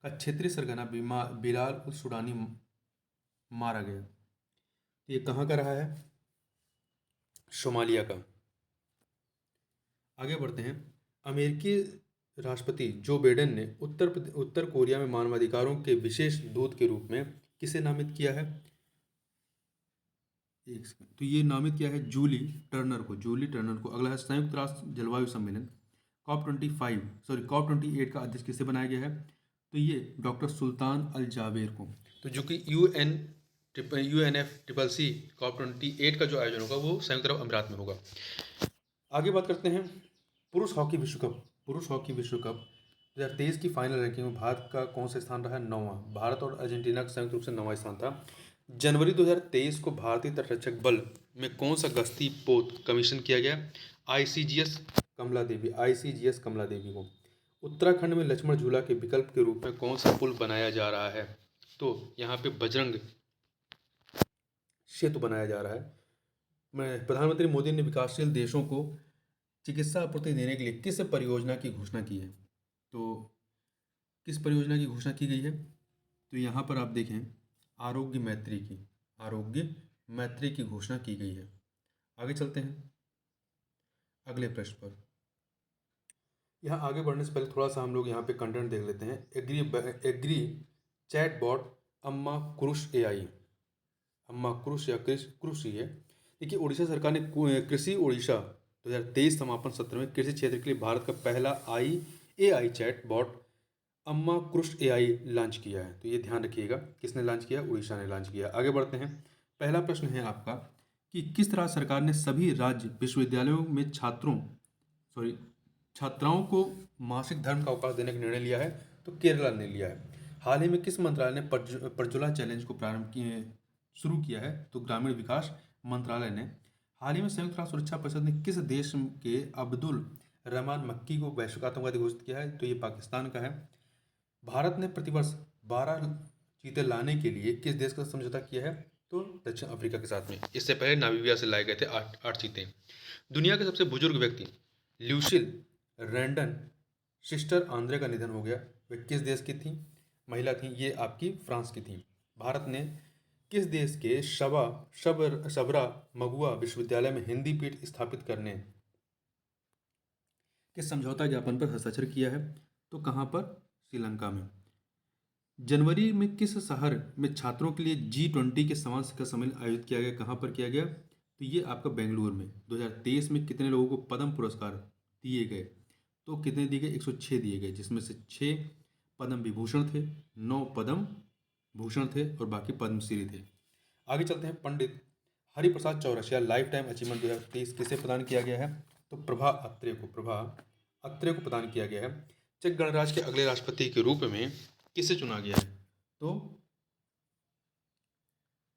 का क्षेत्रीय सरगना बिलाल उल सुडानी मारा गया? ये कहाँ का रहा है? सोमालिया का। आगे बढ़ते हैं। अमेरिकी राष्ट्रपति जो बाइडेन ने उत्तर कोरिया में मानवाधिकारों के विशेष दूत के रूप में किसे नामित किया है? एक सेकंड। तो ये नामित किया है जूली टर्नर को। अगला है, संयुक्त राष्ट्र जलवायु सम्मेलन COP28 का अध्यक्ष किसे बनाया गया है? तो ये डॉक्टर सुल्तान अल जाबेर को। तो जो कि UNFCCC COP28 का जो आयोजन होगा वो संयुक्त अरब अमीरात में होगा। आगे बात करते हैं। पुरुष हॉकी विश्व कप 2023 की फाइनल रैंकिंग में भारत का कौन सा स्थान रहा है? 9वां। भारत और अर्जेंटीना का संयुक्त रूप से 9वां स्थान था। जनवरी 2023 को भारतीय तटरक्षक बल में कौन सा गश्ती पोत कमीशन किया गया? ICGS कमला देवी को। उत्तराखंड में लक्ष्मण झूला के विकल्प के रूप में कौन सा पुल बनाया जा रहा है? तो यहाँ पे बजरंग सेतु बनाया जा रहा है। प्रधानमंत्री मोदी ने विकासशील देशों को चिकित्सा आपूर्ति देने के लिए किस परियोजना की घोषणा की है? तो किस परियोजना की घोषणा की गई है? तो यहाँ पर आप देखें, आरोग्य मैत्री की घोषणा की गई है। आगे चलते हैं अगले प्रश्न पर। यहाँ आगे बढ़ने से पहले थोड़ा सा हम लोग यहाँ पे कंटेंट देख लेते हैं। एग्री चैट बॉट अम्मा क्रुश एआई, अम्मा क्रुश या क्रुश ही है। देखिए, उड़ीसा सरकार ने कृषि उड़ीसा 2023 समापन सत्र में कृषि क्षेत्र के लिए भारत का पहला एआई चैट बॉट अम्मा क्रुश एआई लॉन्च किया है। तो ये ध्यान रखिएगा, किसने लॉन्च किया? उड़ीसा ने लॉन्च किया। आगे बढ़ते हैं। पहला प्रश्न है आपका कि किस राज्य सरकार ने सभी राज्य विश्वविद्यालयों में छात्राओं को मासिक धर्म का अवकाश देने का निर्णय लिया है? तो केरला ने लिया है। हाल ही में किस मंत्रालय ने प्रज्वला चैलेंज को शुरू किया है? तो ग्रामीण विकास मंत्रालय ने। हाल ही में संयुक्त राष्ट्र सुरक्षा परिषद ने किस देश के अब्दुल रहमान मक्की को वैश्विक आतंकवादी घोषित किया है? तो ये पाकिस्तान का है। भारत ने प्रतिवर्ष 12 चीते लाने के लिए किस देश का समझौता किया है? तो दक्षिण अफ्रीका के साथ में। इससे पहले नामीबिया से लाए गए थे 8 चीते। दुनिया के सबसे बुजुर्ग व्यक्ति ल्यूसिल रैंडन सिस्टर आंद्रे का निधन हो गया। वे किस देश की थी? महिला थी। ये आपकी फ्रांस की थी। भारत ने किस देश के सबरा मगुआ विश्वविद्यालय में हिंदी पीठ स्थापित करने के समझौता ज्ञापन पर हस्ताक्षर किया है? तो कहाँ पर? श्रीलंका में। जनवरी में किस शहर में छात्रों के लिए G20 के समान शिखर सम्मेलन आयोजित किया गया? कहाँ पर किया गया? तो ये आपका बेंगलुरु में। 2023 में कितने लोगों को पद्म पुरस्कार दिए गए? तो कितने दिए गए? 106 दिए गए, जिसमें से 6 पद्म विभूषण थे, 9 पद्म भूषण थे और बाकी पद्मश्री थे। आगे चलते हैं। Pandit Hariprasad Chaurasia lifetime achievement 2023 किसे प्रदान किया गया है? तो प्रभा अत्रे को प्रदान किया गया है। चेक गणराज्य के अगले राष्ट्रपति के रूप में किसे चुना गया है? तो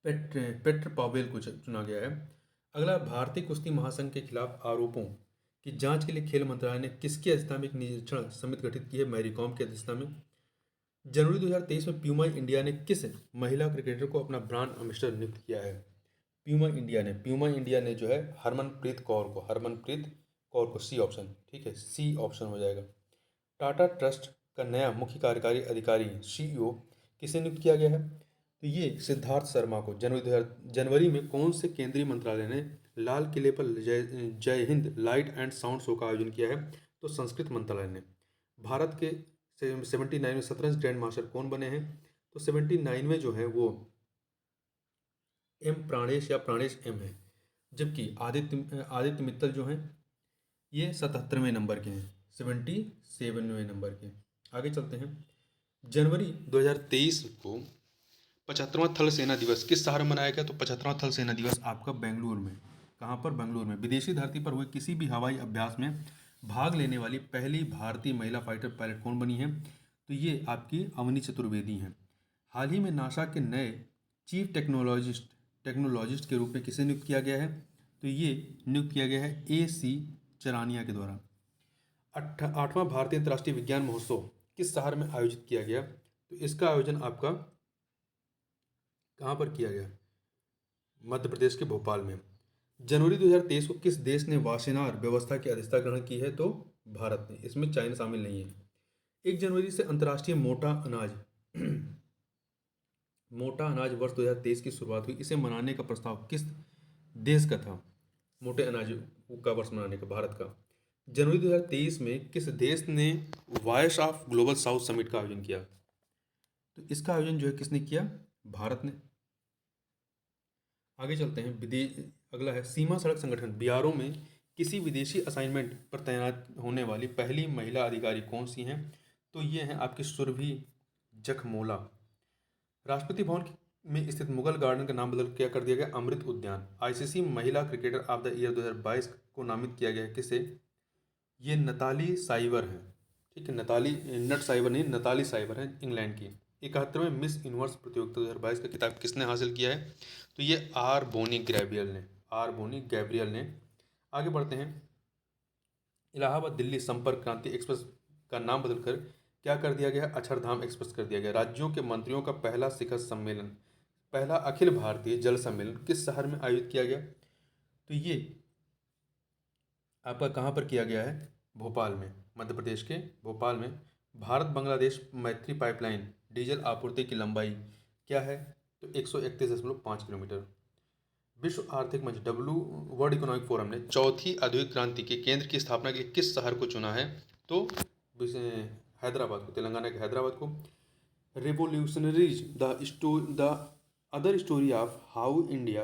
पेट्र पावेल को चुना गया है। अगला, भारतीय कुश्ती महासंघ के खिलाफ आरोपों की जांच के लिए खेल मंत्रालय ने किसकी अध्यक्षता में एक निरीक्षण समिति गठित की है? मैरी कॉम की अध्यक्षता में। जनवरी 2023 में प्यूमा इंडिया ने किस महिला क्रिकेटर को अपना ब्रांड एम्बेसडर नियुक्त किया है? प्यूमा इंडिया ने जो है हरमनप्रीत कौर को सी ऑप्शन, ठीक है, सी ऑप्शन हो जाएगा। टाटा ट्रस्ट का नया मुख्य कार्यकारी अधिकारी सीईओ किसे नियुक्त किया गया है? तो ये सिद्धार्थ शर्मा को। जनवरी में कौन से केंद्रीय मंत्रालय ने लाल किले पर जय Hind light and sound show का आयोजन किया है? तो संस्कृत मंत्रालय ने। भारत के 79 में शतरंज ग्रैंड मास्टर कौन बने हैं? तो 79 में जो है वो प्राणेश एम है। जबकि आदित्य मित्तल जो हैं ये 77वें नंबर के हैं, 77वें नंबर के। आगे चलते हैं। जनवरी 2023 को 75वां थल सेना दिवस किस शहर में मनाया गया? तो 75वां थल सेना दिवस आपका बेंगलुरु में। कहाँ पर? बेंगलुरु में। विदेशी धरती पर हुए किसी भी हवाई अभ्यास में भाग लेने वाली पहली भारतीय महिला फाइटर पायलट कौन बनी है? तो ये आपकी अवनी चतुर्वेदी हैं। हाल ही में नासा के नए चीफ टेक्नोलॉजिस्ट के रूप में किसे नियुक्त किया गया है? तो ये नियुक्त किया गया है AC चरानिया के द्वारा। 8वां भारतीय अंतर्राष्ट्रीय विज्ञान महोत्सव किस शहर में आयोजित किया गया? तो इसका आयोजन आपका कहाँ पर किया गया? मध्य प्रदेश के भोपाल में। जनवरी 2023 को किस देश ने वासेनार व्यवस्था की अध्यक्षता ग्रहण की है? तो भारत ने। इसमें चाइना शामिल नहीं है। 1 जनवरी से अंतर्राष्ट्रीय मोटा अनाज वर्ष 2023 की शुरुआत हुई। इसे मनाने का प्रस्ताव किस देश का था? मोटे अनाज का वर्ष मनाने का भारत का। जनवरी 2023 में किस देश ने voice of global south summit का आयोजन किया? तो इसका आयोजन जो है किसने किया? भारत ने। आगे चलते हैं। अगला है सीमा सड़क संगठन बीआरओ में किसी विदेशी असाइनमेंट पर तैनात होने वाली पहली महिला अधिकारी कौन सी हैं? तो ये हैं आपकी सुरभि जखमोला। राष्ट्रपति भवन में स्थित मुगल गार्डन का नाम बदल क्या कर दिया गया? अमृत उद्यान। आईसीसी महिला क्रिकेटर ऑफ द ईयर 2022 को नामित किया गया है किसे? ये नताली साइवर है, ठीक है, नट साइवर नहीं, नताली साइवर है, इंग्लैंड की। 71वें मिस यूनिवर्स प्रतियोगिता 2022 का खिताब किसने हासिल किया है? तो ये आर बोनी गैब्रियल ने। आगे बढ़ते हैं। इलाहाबाद दिल्ली संपर्क क्रांति एक्सप्रेस का नाम बदलकर क्या कर दिया गया? अक्षरधाम एक्सप्रेस कर दिया गया। राज्यों के मंत्रियों का पहला अखिल भारतीय जल सम्मेलन किस शहर में आयोजित किया गया? तो ये आपका कहाँ पर किया गया है? भोपाल में, मध्य प्रदेश के भोपाल में। भारत बांग्लादेश मैत्री पाइपलाइन डीजल आपूर्ति की लंबाई क्या है? तो 131.5 किलोमीटर। विश्व आर्थिक मंच वर्ल्ड इकोनॉमिक फोरम ने चौथी औद्योगिक क्रांति के केंद्र की स्थापना के लिए किस शहर को चुना है? तो हैदराबाद को, तेलंगाना के हैदराबाद को। Revolutionaries the other story of how India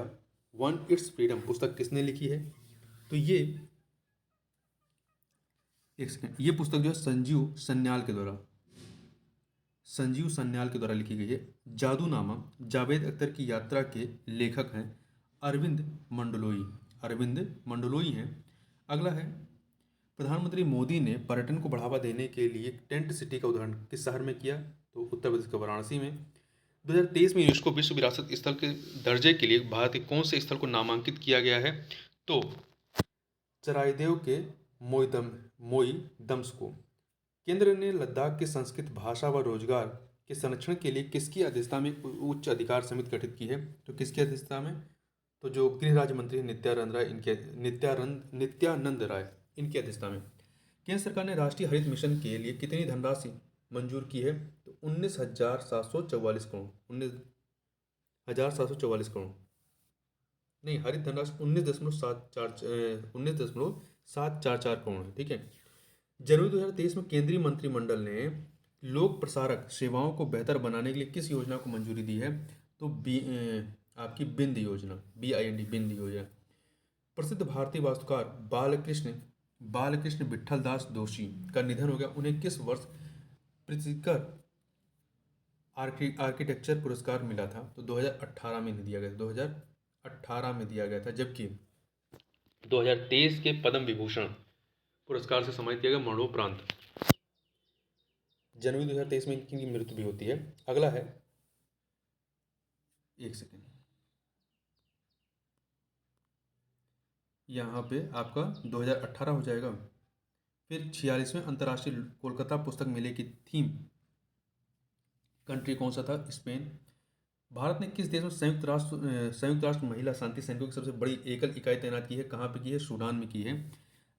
one it's freedom पुस्तक किसने लिखी है? तो ये एक सेकेंड, ये पुस्तक जो है संजीव सन्याल के द्वारा लिखी गई है। जादूनामा जावेद अख्तर की यात्रा के लेखक हैं अरविंद मंडलोई हैं। अगला है, प्रधानमंत्री मोदी ने पर्यटन को बढ़ावा देने के लिए टेंट सिटी का उदाहरण किस शहर में किया? तो उत्तर प्रदेश के वाराणसी में। 2023 में यूनेस्को विश्व विरासत स्थल के दर्जे के लिए भारत के कौन से स्थल को नामांकित किया गया है? तो चराइदेव के मोईदम्स को। केंद्र ने लद्दाख की संस्कृत भाषा व रोजगार के संरक्षण के लिए किसकी अध्यक्षता में उच्च अधिकार समिति गठित की है? तो किसकी अध्यक्षता में? तो जो गृह राज्य मंत्री नित्यानंद राय इनकी अध्यक्षता में। केंद्र सरकार ने राष्ट्रीय हरित मिशन के लिए कितनी धनराशि मंजूर की है? तो 19,744 करोड़। 19,744 करोड़ नहीं, हरित धनराशि 19,744 करोड़ है। ठीक है। जनवरी 2023 में केंद्रीय मंत्रिमंडल ने लोक प्रसारक सेवाओं को बेहतर बनाने के लिए किस योजना को मंजूरी दी है? तो आपकी बिंद योजना, बिंद योजना। प्रसिद्ध भारतीय वास्तुकार बालकृष्ण विठल दास दोषी का निधन हो गया। उन्हें किस वर्ष प्रित्जकर आर्किटेक्चर पुरस्कार मिला था? तो 2018 में दिया गया था। 2018 में दिया गया था, जबकि 2023 के पद्म विभूषण पुरस्कार से सम्मानित किया गया मरणोपरांत। जनवरी 2023 में इनकी मृत्यु भी होती है। अगला है, एक सेकेंड, यहाँ पे आपका 2018 हो जाएगा। फिर 46वें अंतर्राष्ट्रीय कोलकाता पुस्तक मेले की थीम कंट्री कौन सा था? स्पेन। भारत ने किस देश में संयुक्त राष्ट्र महिला शांति सैनिकों की सबसे बड़ी एकल इकाई तैनात की है? कहाँ पे की है? सूडान में की है।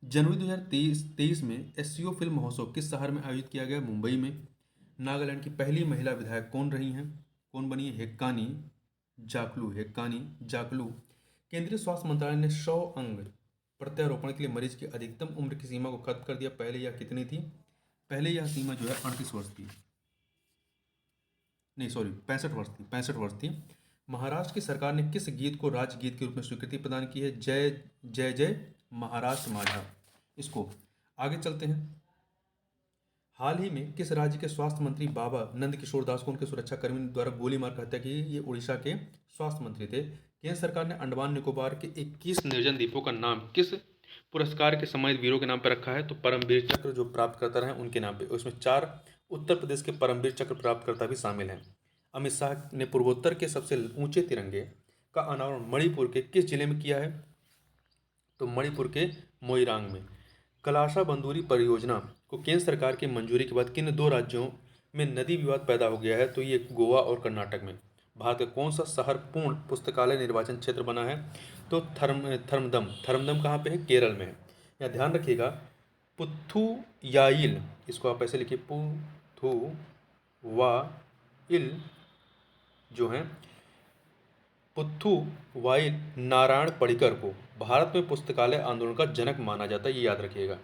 जनवरी 2023 में एससीओ फिल्म महोत्सव किस शहर में आयोजित किया गया? मुंबई में। नागालैंड की पहली महिला विधायक कौन रही हैं? कौन बनी है? हेक्कानी जाकलू। केंद्रीय स्वास्थ्य मंत्रालय ने 100 अंग प्रत्यारोपण के लिए मरीज की अधिकतम उम्र की सीमा को खत्म कर दिया। पहले यह कितनी थी? पहले यह सीमा जो है 38 वर्ष थी, नहीं सॉरी 65 वर्ष थी। महाराष्ट्र की सरकार ने किस गीत को राज्य गीत के रूप में स्वीकृति प्रदान की है? जय जय जय महाराष्ट्र माझा। इसको आगे चलते हैं। हाल ही में किस राज्य के स्वास्थ्य मंत्री बाबा नंद किशोर दास को उनके सुरक्षाकर्मी द्वारा गोली मारकर हत्या की? ये उड़ीसा के स्वास्थ्य मंत्री थे। केंद्र सरकार ने अंडमान निकोबार के 21 निर्जन द्वीपों का नाम किस पुरस्कार के सम्मानित वीरों के नाम पर रखा है? तो परमवीर चक्र जो प्राप्तकर्ता रहे उनके नाम पे। उसमें 4 उत्तर प्रदेश के परमवीर चक्र प्राप्तकर्ता भी शामिल हैं। अमित शाह ने पूर्वोत्तर के सबसे ऊंचे तिरंगे का अनावरण मणिपुर के किस जिले में किया है? तो मणिपुर के मोइरांग में। कलाशा बंदूरी परियोजना को केंद्र सरकार की मंजूरी के बाद किन 2 राज्यों में नदी विवाद पैदा हो गया है? तो ये गोवा और कर्नाटक में। भारत का कौन सा शहर पूर्ण पुस्तकालय निर्वाचन क्षेत्र बना है? तो थर्मदम कहाँ पे है? केरल में है। यहाँ ध्यान रखिएगा, पुथुयाइल, इसको आप ऐसे लिखिए, पुथुवाइल जो है, पुथुवाइल नारायण पडिक्कर को भारत में पुस्तकालय आंदोलन का जनक माना जाता है, ये याद रखिएगा।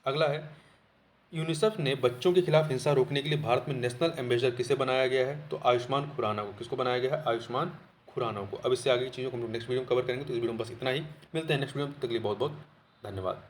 अगला है, यूनिसेफ ने बच्चों के खिलाफ हिंसा रोकने के लिए भारत में नेशनल एम्बेसडर किसे बनाया गया है? तो आयुष्मान खुराना को। किसको बनाया गया है? आयुष्मान खुराना को। अब इससे आगे की चीज़ों को हम नेक्स्ट वीडियो में कवर करेंगे। तो इस वीडियो में बस इतना ही। मिलते हैं नेक्स्ट वीडियो में, तब तक के लिए बहुत बहुत धन्यवाद।